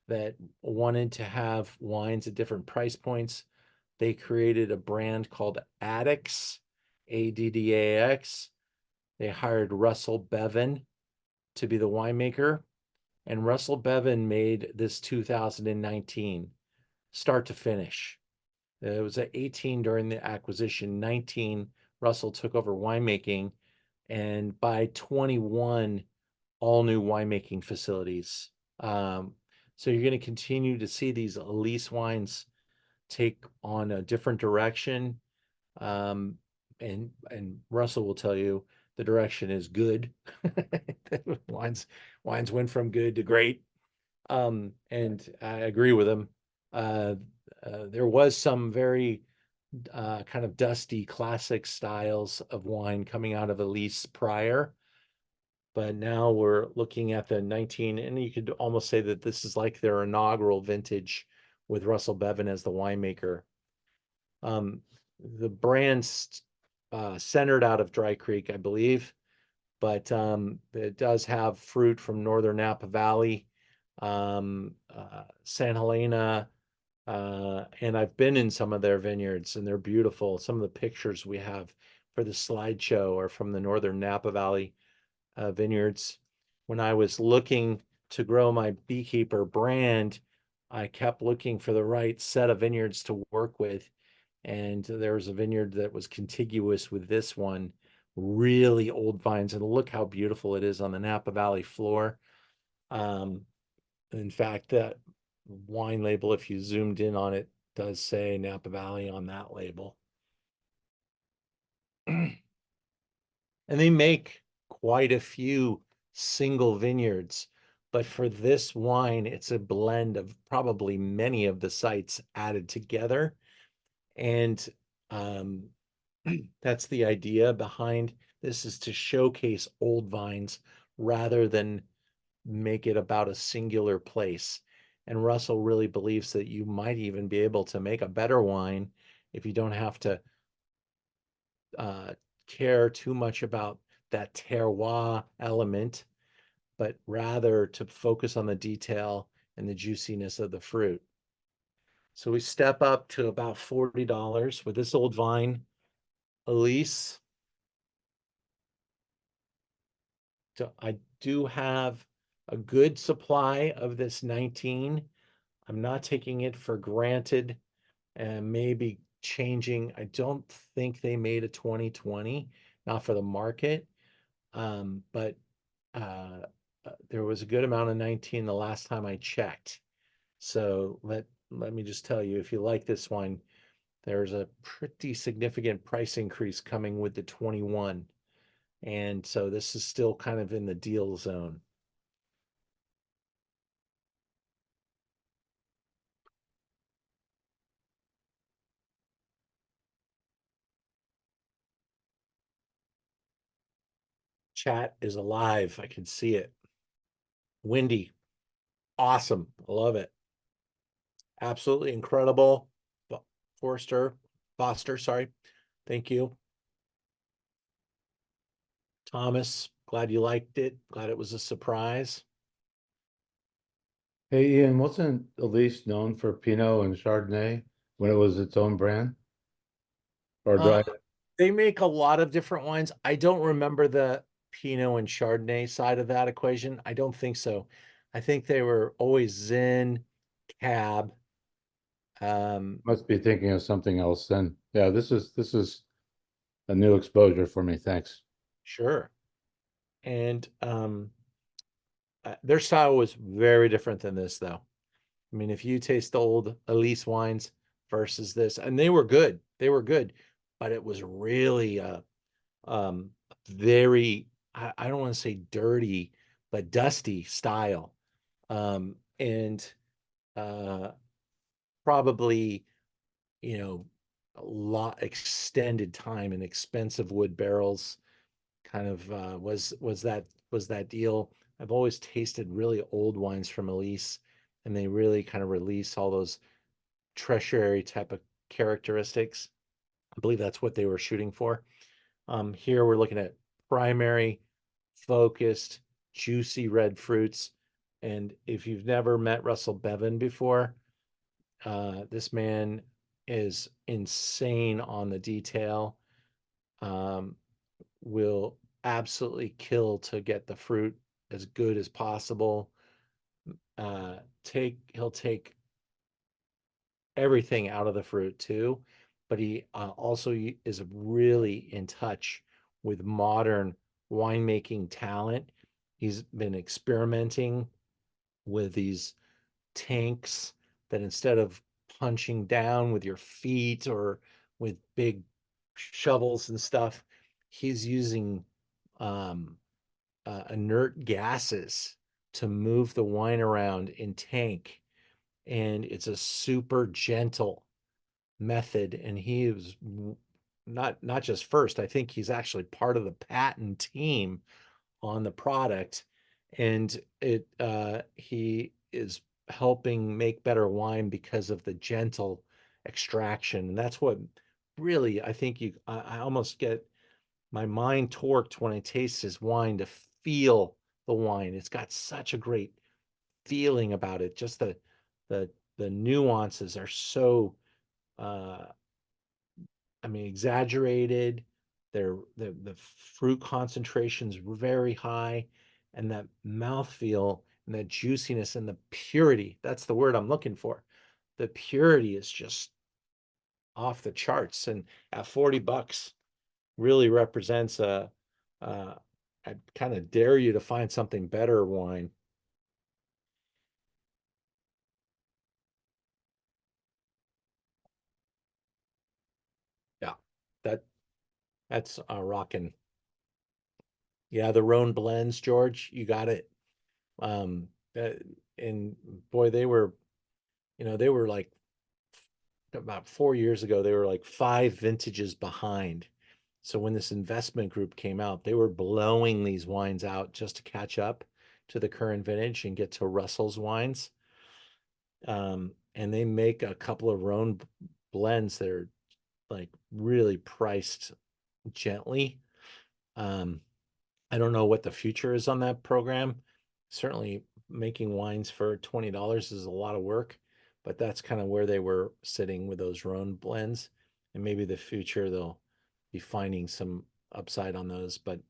that wanted to have wines at different price points. They created a brand called Addix, ADDAX, They hired Russell Bevan to be the winemaker, and Russell Bevan made this 2019 start to finish. It was at 18 during the acquisition, 19 Russell took over winemaking, and by 21, all new winemaking facilities. So you're going to continue to see these Elyse wines take on a different direction. And Russell will tell you the direction is good. wines went from good to great. And I agree with him. There was some very kind of dusty classic styles of wine coming out of Elyse prior, but now we're looking at the 19, and you could almost say that this is like their inaugural vintage with Russell Bevan as the winemaker. The brand's centered out of Dry Creek, I believe, but it does have fruit from northern Napa Valley, San Helena, and I've been in some of their vineyards, and they're beautiful. Some of the pictures we have for the slideshow are from the northern Napa Valley vineyards. When I was looking to grow my beekeeper brand, I kept looking for the right set of vineyards to work with. And there was a vineyard that was contiguous with this one, really old vines. And look how beautiful it is on the Napa Valley floor. In fact, that wine label, if you zoomed in on it, does say Napa Valley on that label. And they make quite a few single vineyards, but for this wine, it's a blend of probably many of the sites added together. And that's the idea behind this, is to showcase old vines rather than make it about a singular place. And Russell really believes that you might even be able to make a better wine if you don't have to care too much about that terroir element, but rather to focus on the detail and the juiciness of the fruit. So we step up to about $40 with this old vine, Elyse. So I do have a good supply of this 19. I'm not taking it for granted and maybe changing. I don't think they made a 2020, not for the market. But there was a good amount of 19 the last time I checked. So let me just tell you, if you like this wine, there's a pretty significant price increase coming with the 21. And so this is still kind of in the deal zone. Chat is alive. I can see it. Windy. Awesome. I love it. Absolutely incredible. Foster, sorry. Thank you. Thomas, glad you liked it. Glad it was a surprise. Hey, Ian, wasn't Elyse known for Pinot and Chardonnay when it was its own brand? Or dry? They make a lot of different wines. I don't remember the Pinot and Chardonnay side of that equation. I don't think so. I think they were always Zin, Cab. Must be thinking of something else then. Yeah, this is a new exposure for me. Thanks. Sure. And their style was very different than this, though. I mean, if you taste the old Elyse wines versus this, and they were good, but it was really very, I don't want to say dirty, but dusty style. And probably, you know, a lot extended time and expensive wood barrels kind of was that deal. I've always tasted really old wines from Elyse, and they really kind of release all those tertiary type of characteristics. I believe that's what they were shooting for. Here we're looking at primary, focused, juicy red fruits. And if you've never met Russell Bevan before, this man is insane on the detail. Will absolutely kill to get the fruit as good as possible. He'll take everything out of the fruit too, but he also is really in touch with modern winemaking talent. He's been experimenting with these tanks that instead of punching down with your feet or with big shovels and stuff, he's using inert gases to move the wine around in tank. And it's a super gentle method. And he is not just first, I think he's actually part of the patent team on the product. And he is helping make better wine because of the gentle extraction. And that's what really, I think I almost get my mind torqued when I taste his wine to feel the wine. It's got such a great feeling about it. Just the the nuances are so uh exaggerated. The fruit concentrations very high, and that mouthfeel and that juiciness and the purity, that's the word I'm looking for. The purity is just off the charts, and at $40 really represents I kind of dare you to find something better wine. Yeah, that's rocking. Yeah, the Rhone blends, George, you got it. Um, uh, and boy, they were like about 4 years ago, they were like 5 vintages behind. So when this investment group came out, they were blowing these wines out just to catch up to the current vintage and get to Russell's wines. And they make a couple of Rhone blends that are like really priced gently. Um, I don't know what the future is on that program. Certainly making wines for $20 is a lot of work, but that's kind of where they were sitting with those Rhone blends. And maybe the future they'll be finding some upside on those. But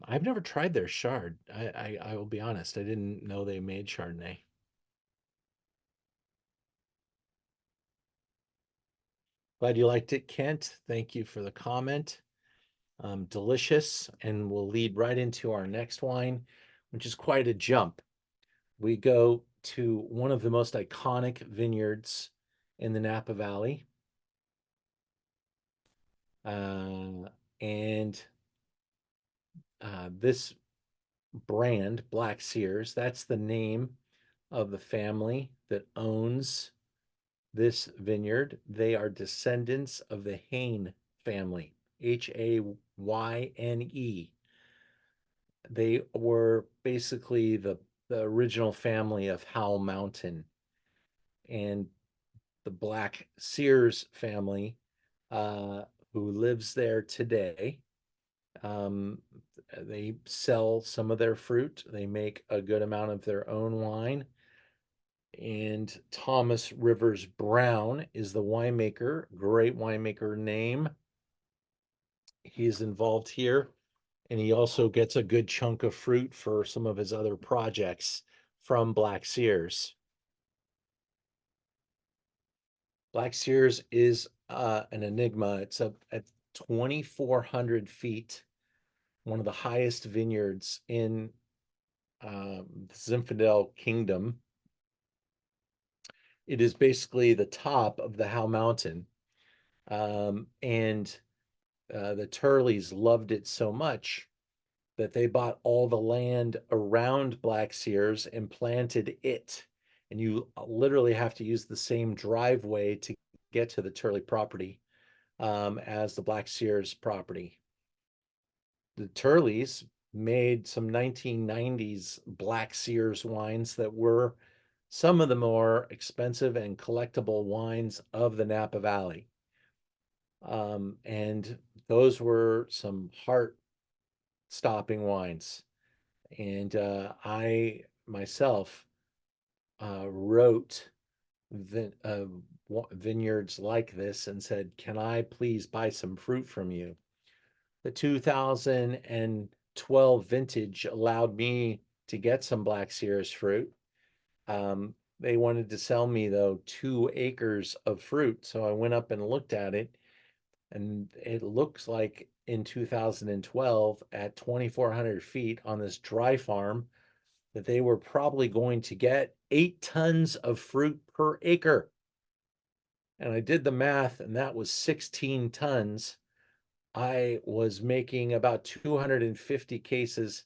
I've never tried their Chard. I will be honest, I didn't know they made Chardonnay. Glad you liked it, Kent. Thank you for the comment. Delicious, and we'll lead right into our next wine, which is quite a jump. We go to one of the most iconic vineyards in the Napa Valley. And this brand, Black Sears, that's the name of the family that owns this vineyard. They are descendants of the Hayne family, Hayne. They were basically the original family of Howell Mountain, and the Black Sears family, who lives there today. Um, they sell some of their fruit. They make a good amount of their own wine. And Thomas Rivers Brown is the winemaker, great winemaker name. He is involved here, and he also gets a good chunk of fruit for some of his other projects from Black Sears. Black Sears is an enigma. It's up at 2,400 feet, one of the highest vineyards in the Zinfandel Kingdom. It is basically the top of the Howell Mountain. And the Turleys loved it so much that they bought all the land around Black Sears and planted it. And you literally have to use the same driveway to get to the Turley property as the Black Sears property. The Turleys made some 1990s Black Sears wines that were some of the more expensive and collectible wines of the Napa Valley. And those were some heart-stopping wines. And I myself wrote vineyards like this and said, can I please buy some fruit from you? the 2012 vintage allowed me to get some Black Sears fruit. They wanted to sell me though 2 acres of fruit. So I went up and looked at it, and it looks like in 2012 at 2,400 feet on this dry farm that they were probably going to get 8 tons of fruit per acre. And I did the math, and that was 16 tons. I was making about 250 cases.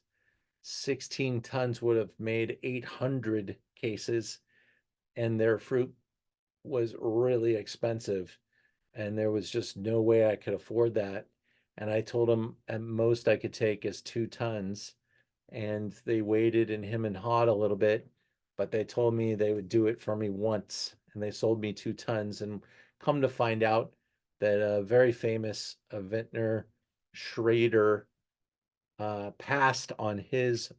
16 tons would have made 800 cases, and their fruit was really expensive, and there was just no way I could afford that. And I told them at most I could take is 2 tons, and they waited and him and hawed a little bit, but they told me they would do it for me once, and they sold me 2 tons. And come to find out that a very famous vintner, Schrader, passed on his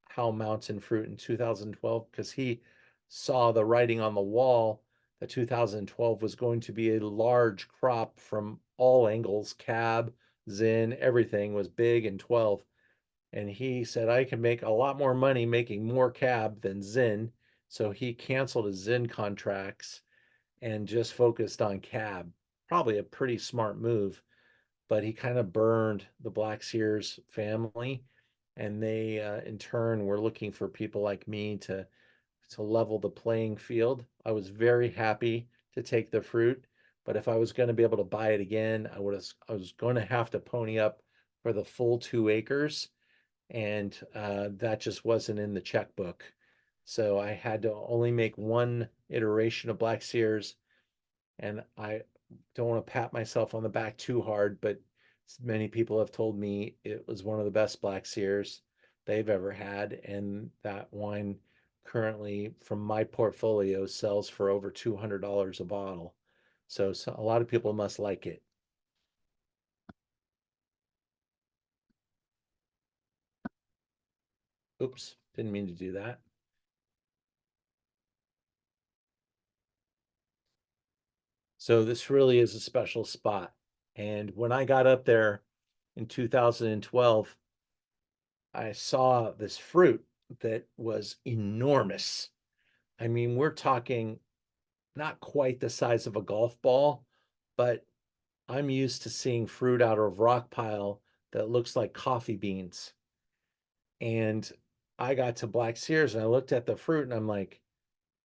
Howell Mountain fruit in 2012 because he saw the writing on the wall that 2012 was going to be a large crop from all angles. Cab, Zin, everything was big in 12. And he said, I can make a lot more money making more cab than Zin. So he canceled his Zin contracts and just focused on cab. Probably a pretty smart move, but he kind of burned the Black Sears family. And they, in turn, were looking for people like me to level the playing field. I was very happy to take the fruit, but if I was going to be able to buy it again, I was going to have to pony up for the full 2 acres, and that just wasn't in the checkbook. So I had to only make one iteration of Black Sears, and I don't want to pat myself on the back too hard, but many people have told me it was one of the best Black Sears they've ever had, and that wine currently from my portfolio sells for over $200 a bottle. So a lot of people must like it. Oops, didn't mean to do that. So this really is a special spot. And when I got up there in 2012, I saw this fruit that was enormous. I mean, we're talking not quite the size of a golf ball, but I'm used to seeing fruit out of Rockpile that looks like coffee beans. And I got to Black Sears and I looked at the fruit and I'm like,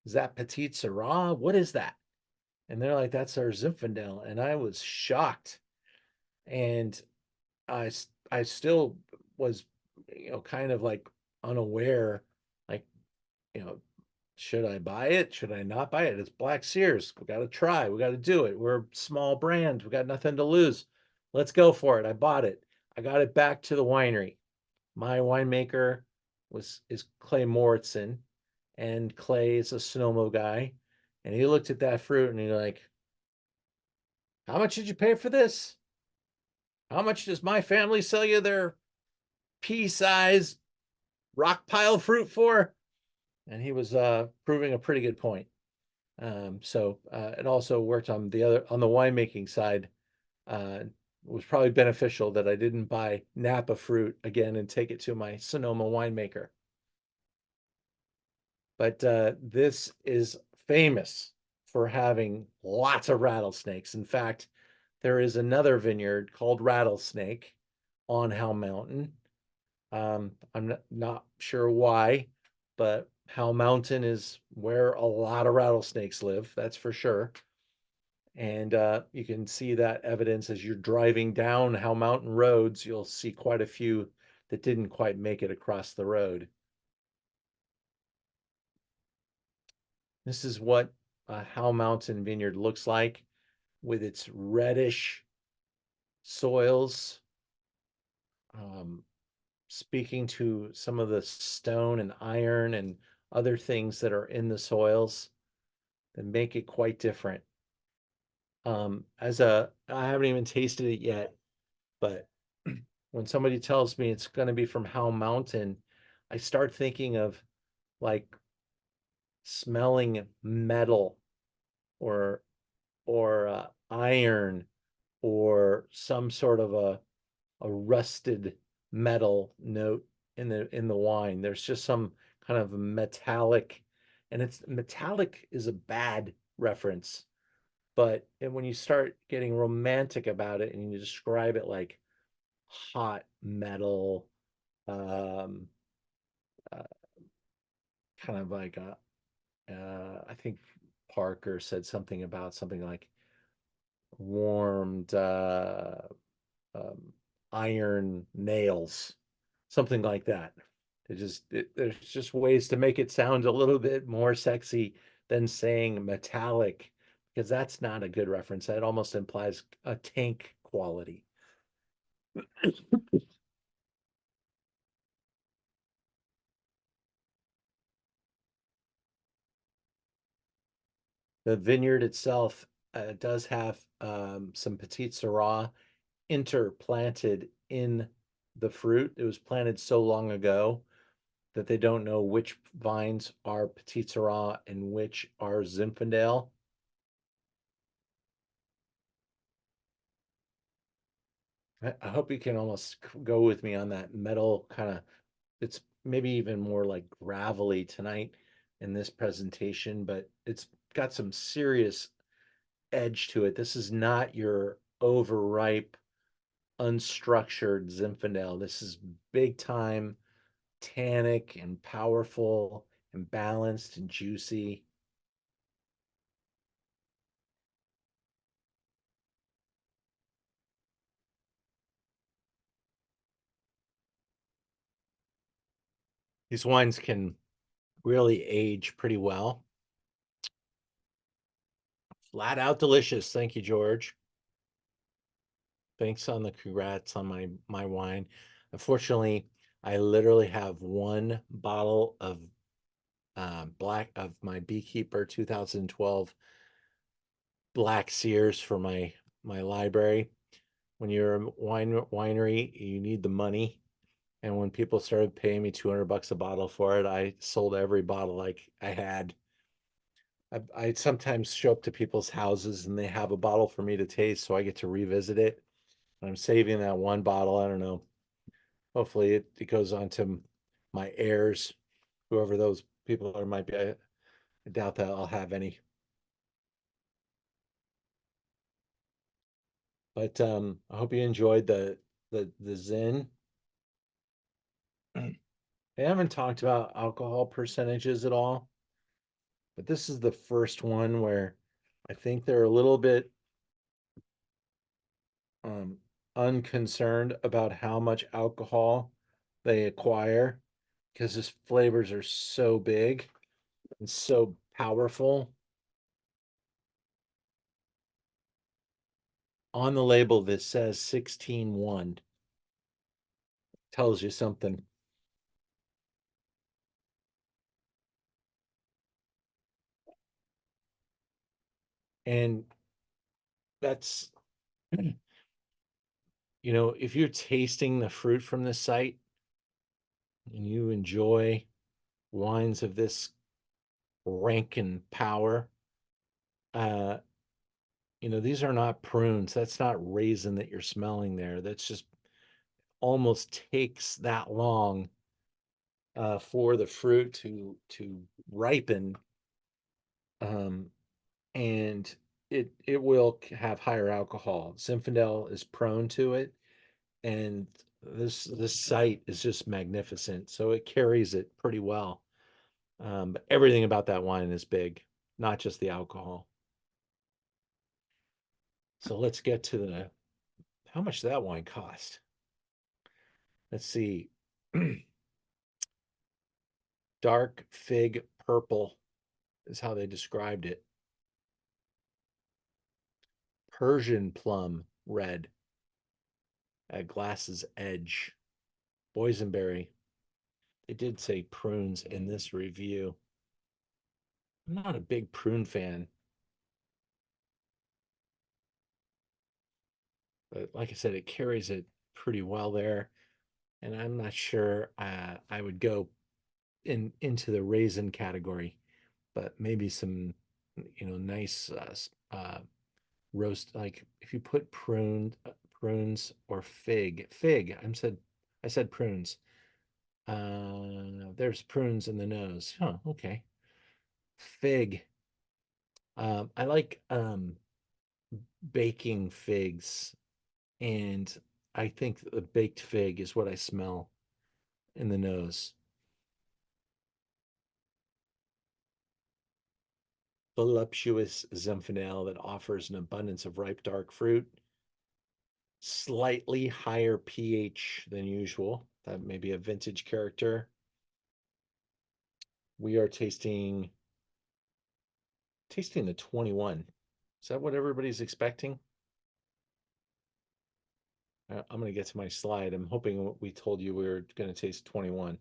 is that Petite Syrah? What is that? And they're like, that's our Zinfandel. And I was shocked. And I still was, kind of like unaware, like, you know, should I buy it? Should I not buy it? It's Black Sears. We got to try. We got to do it. We're a small brand. We got nothing to lose. Let's go for it. I bought it. I got it back to the winery. My winemaker is Clay Moritzen, and Clay is a Sonoma guy. And he looked at that fruit and he's like, how much did you pay for this? How much does my family sell you their pea-sized rock pile fruit for? And he was proving a pretty good point. So it also worked on the winemaking side. It was probably beneficial that I didn't buy Napa fruit again and take it to my Sonoma winemaker. But this is famous for having lots of rattlesnakes. In fact, there is another vineyard called Rattlesnake on Howell Mountain. I'm not sure why, but Howell Mountain is where a lot of rattlesnakes live, that's for sure. And you can see that evidence as you're driving down Howell Mountain roads. You'll see quite a few that didn't quite make it across the road. This is what a Howell Mountain vineyard looks like with its reddish soils. Speaking to some of the stone and iron and other things that are in the soils that make it quite different. I haven't even tasted it yet, but when somebody tells me it's going to be from Howell Mountain, I start thinking of like smelling metal or iron or some sort of a rusted metal note in the wine. There's just some kind of metallic, and it's metallic is a bad reference, but when you start getting romantic about it and you describe it like hot metal, um, uh, kind of like I think Parker said something about something like warmed um, iron nails, something like that. There's just ways to make it sound a little bit more sexy than saying metallic, because that's not a good reference. That almost implies a tank quality. The vineyard itself does have some Petit Syrah interplanted in the fruit. It was planted so long ago that they don't know which vines are Petit Syrah and which are Zinfandel. I hope you can almost go with me on that metal kind of, it's maybe even more like gravelly tonight in this presentation, but it's got some serious edge to it. This is not your overripe, unstructured Zinfandel. This is big time tannic and powerful and balanced and juicy. These wines can really age pretty well. Flat out delicious. Thank you, George. Thanks on the congrats on my wine. Unfortunately, I literally have one bottle of black of my Beekeeper 2012 black Sears for my library. When you're a winery, you need the money. And when people started paying me $200 a bottle for it, I sold every bottle like I had. I sometimes show up to people's houses and they have a bottle for me to taste, so I get to revisit it. I'm saving that one bottle. I don't know. Hopefully it goes on to my heirs, whoever those people are might be. I doubt that I'll have any. But I hope you enjoyed the Zin. I haven't talked about alcohol percentages at all, but this is the first one where I think they're a little bit unconcerned about how much alcohol they acquire, because his flavors are so big and so powerful. On the label, this says 16.1. Tells you something. And that's, if you're tasting the fruit from the site and you enjoy wines of this rank and power, these are not prunes. That's not raisin that you're smelling there. That's just almost takes that long for the fruit to ripen, and it will have higher alcohol. Zinfandel is prone to it, and this site is just magnificent, so it carries it pretty well. But everything about that wine is big, not just the alcohol. So let's get to how much that wine cost. Let's see. Dark fig purple is how they described it. Persian plum red at glass's edge. Boysenberry. They did say prunes in this review. I'm not a big prune fan, but like I said, it carries it pretty well there. And I'm not sure I would go into the raisin category, but maybe some, nice roast. Like if you put Prunes or fig? Fig. I said prunes. There's prunes in the nose. Huh, okay. Fig. I like baking figs, and I think the baked fig is what I smell in the nose. Voluptuous Zinfandel that offers an abundance of ripe dark fruit, slightly higher pH than usual. That may be a vintage character. We are tasting the 21. Is that what everybody's expecting? I'm going to get to my slide. I'm hoping we told you we were going to taste 21.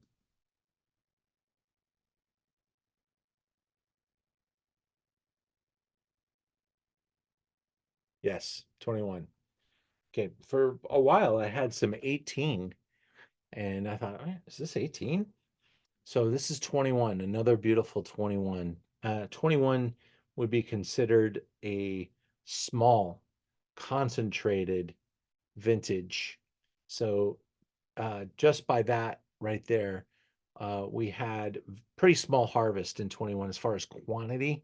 Yes, 21. Okay, for a while I had some 18 and I thought, is this 18? So this is 21, another beautiful 21. 21 would be considered a small, concentrated vintage. So just by that right there, we had pretty small harvest in 21 as far as quantity.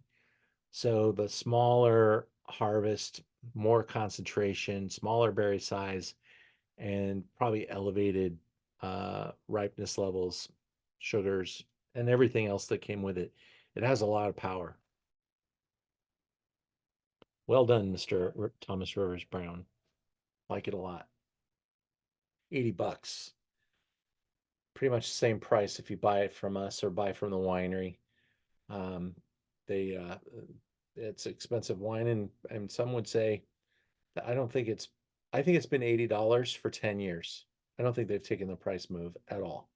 So the smaller harvest, more concentration, smaller berry size, and probably elevated ripeness levels, sugars, and everything else that came with it. It has a lot of power. Well done, Mr. Thomas Rivers Brown. Like it a lot. 80 bucks. Pretty much the same price if you buy it from us or buy from the winery. They it's expensive wine, and some would say that I think it's been $80 for 10 years. I don't think they've taken the price move at all.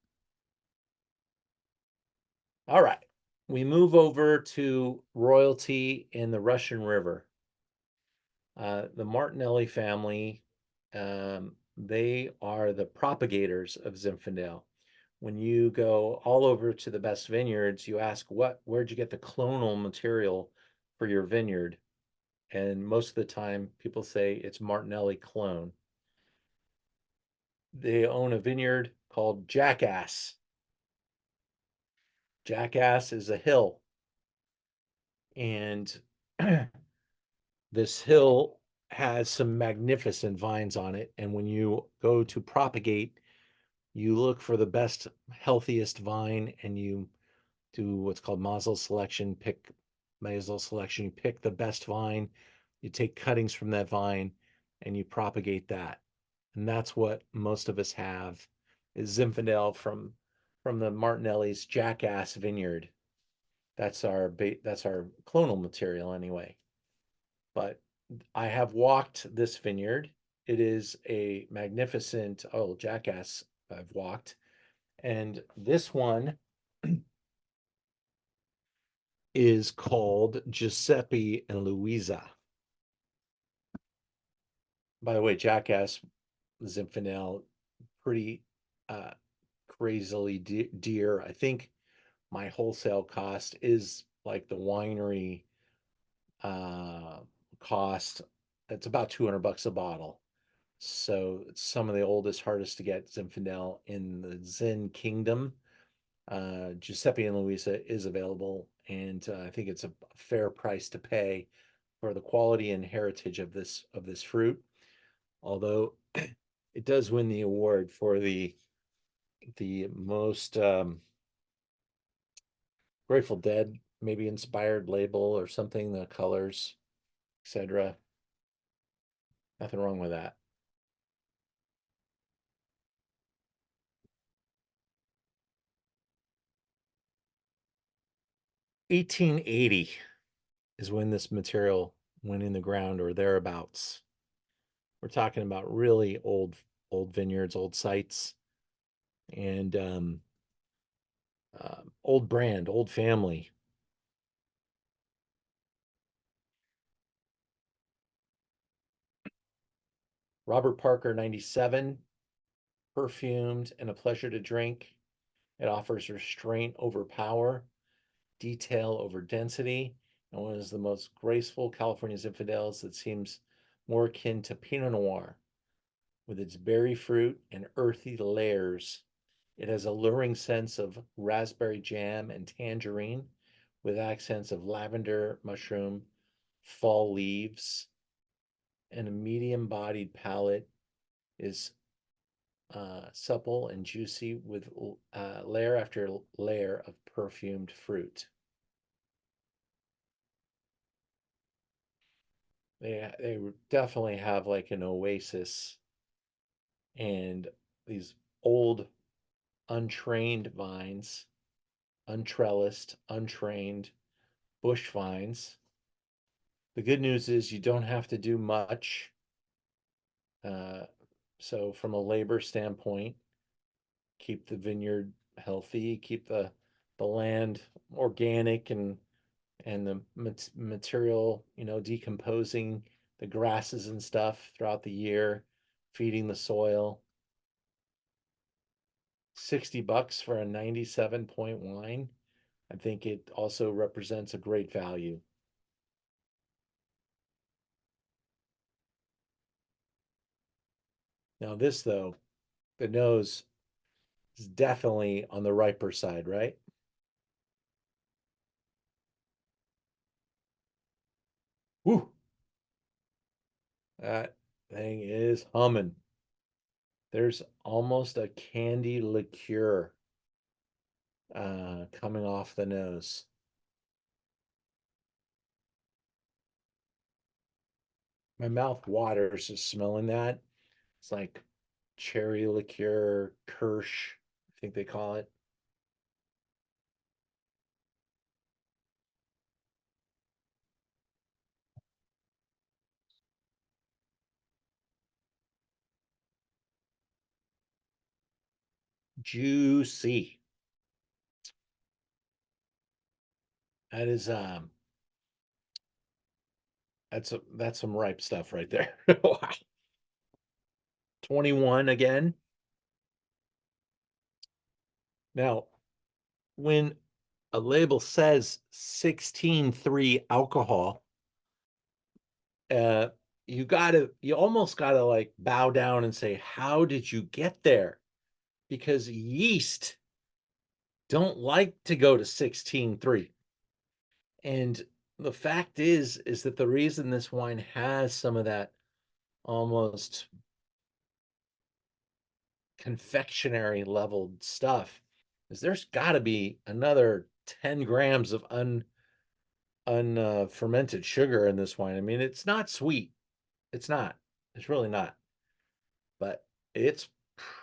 All right. We move over to royalty in the Russian River. The Martinelli family, they are the propagators of Zinfandel. When you go all over to the best vineyards, you ask, where'd you get the clonal material for your vineyard? And most of the time, people say it's Martinelli clone. They own a vineyard called Jackass. Jackass is a hill. And this hill has some magnificent vines on it. And when you go to propagate, you look for the best, healthiest vine and you do what's called mazel selection, you pick the best vine, you take cuttings from that vine and you propagate that. And that's what most of us have is Zinfandel from the Martinelli's Jackass Vineyard. That's our clonal material anyway. But I have walked this vineyard. It is a magnificent, Jackass I've walked. And this one is called Giuseppe and Luisa. By the way, Jackass Zinfandel, pretty crazily dear. I think my wholesale cost is like the winery cost. It's about 200 bucks a bottle. So it's some of the oldest, hardest to get Zinfandel in the Zen Kingdom. Giuseppe and Luisa is available, and I think it's a fair price to pay for the quality and heritage of this fruit. Although it does win the award for the most Grateful Dead maybe inspired label or something, the colors, etc. Nothing wrong with that. $1880 is when this material went in the ground or thereabouts. We're talking about really old vineyards, old sites, and old brand, old family. Robert Parker 97, perfumed and a pleasure to drink. It offers restraint over power, detail over density, and one is the most graceful California Zinfandels that seems more akin to Pinot Noir With its berry fruit and earthy layers. It has a luring sense of raspberry jam and tangerine with accents of lavender, mushroom, fall leaves, and a medium-bodied palate is supple and juicy with layer after layer of perfumed fruit. They definitely have like an oasis, and these old untrained vines, untrellised, untrained bush vines. The good news is you don't have to do much. So from a labor standpoint, keep the vineyard healthy, keep the land organic, and the material, decomposing, the grasses and stuff throughout the year, feeding the soil. $60 for a 97 point wine. I think it also represents a great value. Now this though, the nose is definitely on the riper side, right? Woo! That thing is humming. There's almost a candy liqueur coming off the nose. My mouth waters just smelling that. It's like cherry liqueur, Kirsch, I think they call it. Juicy. That is that's some ripe stuff right there. Wow. 21 again. Now, when a label says 16.3 alcohol, you almost gotta like bow down and say, how did you get there? Because yeast don't like to go to 16.3. And the fact is that the reason this wine has some of that almost confectionery leveled stuff is there's got to be another 10 grams of unfermented sugar in this wine. I mean, it's not sweet. It's not. It's really not. But it's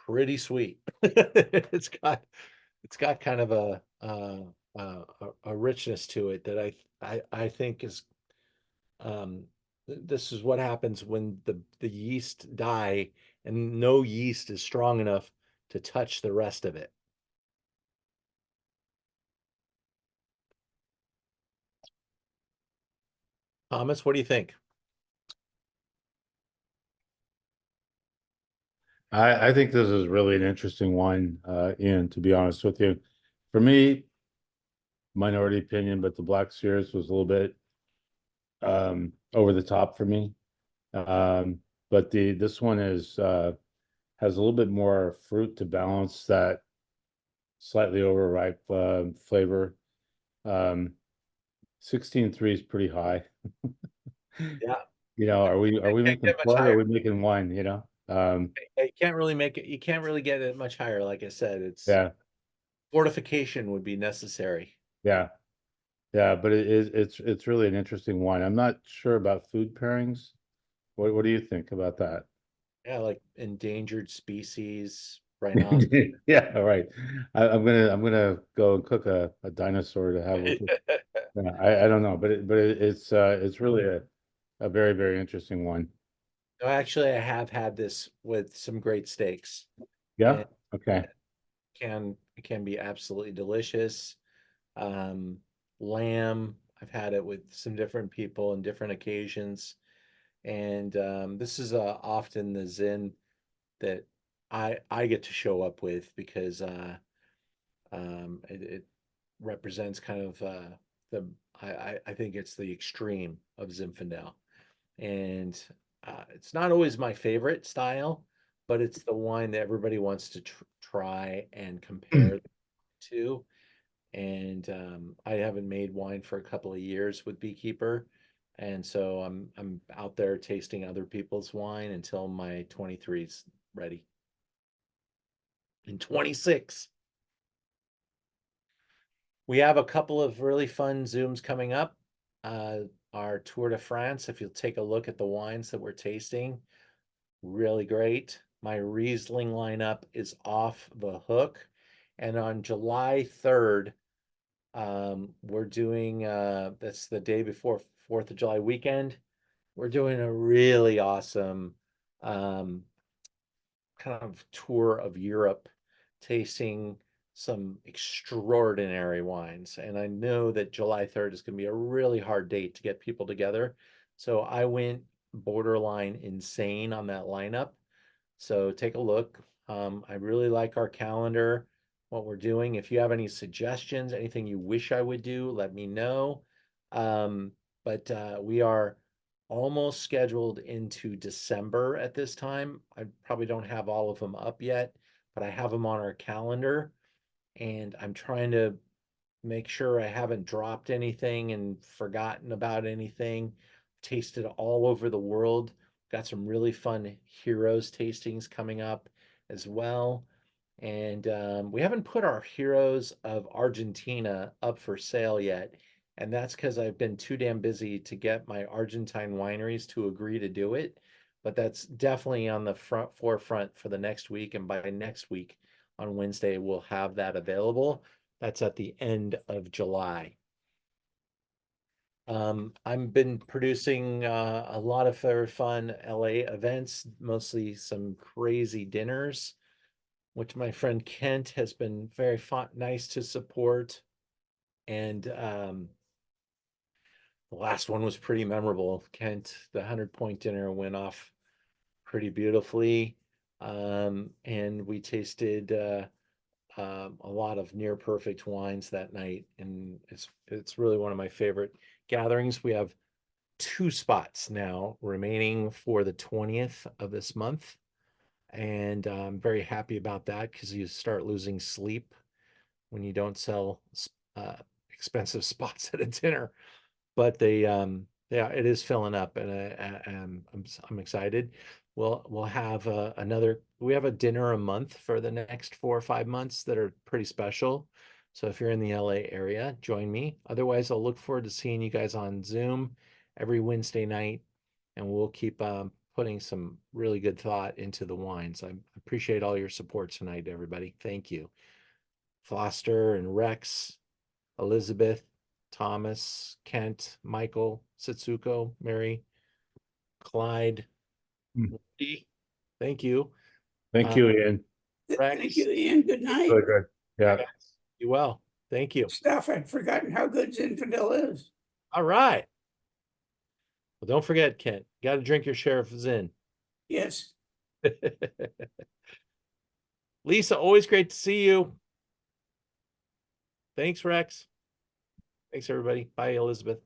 pretty sweet. It's got kind of a richness to it that I think is this is what happens when the yeast die and no yeast is strong enough to touch the rest of it. Thomas, what do you think? I think this is really an interesting wine, Ian, to be honest with you. For me, minority opinion, but the Black Sears was a little bit over the top for me. But this one has a little bit more fruit to balance that slightly overripe flavor. 16.3 is pretty high. Yeah. Are we Can't making get much play or higher. are we making wine, You can't really make it. You can't really get it much higher. Like I said, it's Yeah, fortification would be necessary. yeah, yeah, but it's really an interesting wine. I'm not sure about food pairings. What do you think about that? Yeah, like endangered species, rhinoceros. Yeah, all right. I'm gonna go and cook a dinosaur to have with it. Yeah, I don't know, it's really a very, very interesting one. No, actually, I have had this with some great steaks, Yeah, and okay. it can be absolutely delicious. Um, Lamb, I've had it with some different people on different occasions, and this is often the Zin that I get to show up with because it represents kind of the I think it's the extreme of Zinfandel, and it's not always my favorite style, but it's the wine that everybody wants to try and compare to. And I haven't made wine for a couple of years with Beekeeper, and so I'm out there tasting other people's wine until my 23's ready. In 26. We have a couple of really fun Zooms coming up. Our Tour de France, if you'll take a look at the wines that we're tasting, really great. My Riesling lineup is off the hook. And on July 3rd, we're doing, that's the day before 4th of July weekend. We're doing a really awesome kind of tour of Europe, tasting some extraordinary wines. And I know that July 3rd is going to be a really hard date to get people together. So I went borderline insane on that lineup. So take a look. I really like our calendar, what we're doing. If you have any suggestions, anything you wish I would do, let me know. But we are almost scheduled into December at this time. I probably don't have all of them up yet, but I have them on our calendar, and I'm trying to make sure I haven't dropped anything and forgotten about anything. Tasted all over the world. Got some really fun heroes tastings coming up as well. And we haven't put our Heroes of Argentina up for sale yet. And that's because I've been too damn busy to get my Argentine wineries to agree to do it. But that's definitely on the forefront for the next week. And by next week on Wednesday, we'll have that available. That's at the end of July. I've been producing a lot of very fun LA events, mostly some crazy dinners, which my friend Kent has been very nice to support. And the last one was pretty memorable. Kent, the 100-point dinner went off pretty beautifully. And we tasted a lot of near perfect wines that night, and it's really one of my favorite gatherings. We have 2 spots now remaining for the 20th of this month, and I'm very happy about that because you start losing sleep when you don't sell expensive spots at a dinner. But they yeah, it is filling up, and I'm excited. We'll have we have a dinner a month for the next 4 or 5 months that are pretty special. So if you're in the LA area, join me. Otherwise, I'll look forward to seeing you guys on Zoom every Wednesday night, and we'll keep putting some really good thought into the wines. I appreciate all your support tonight, everybody. Thank you. Foster and Rex, Elizabeth, Thomas, Kent, Michael, Setsuko, Mary, Clyde. Woody, thank you. Thank you, Ian. Rex. Thank you, Ian. Good night. Really good. Yeah. You well. Thank you. Stuff, I'd forgotten how good Zinfandel is. All right. Well, don't forget, Kent, got to drink your share of Zin. Yes. Lisa, always great to see you. Thanks, Rex. Thanks, everybody. Bye, Elizabeth.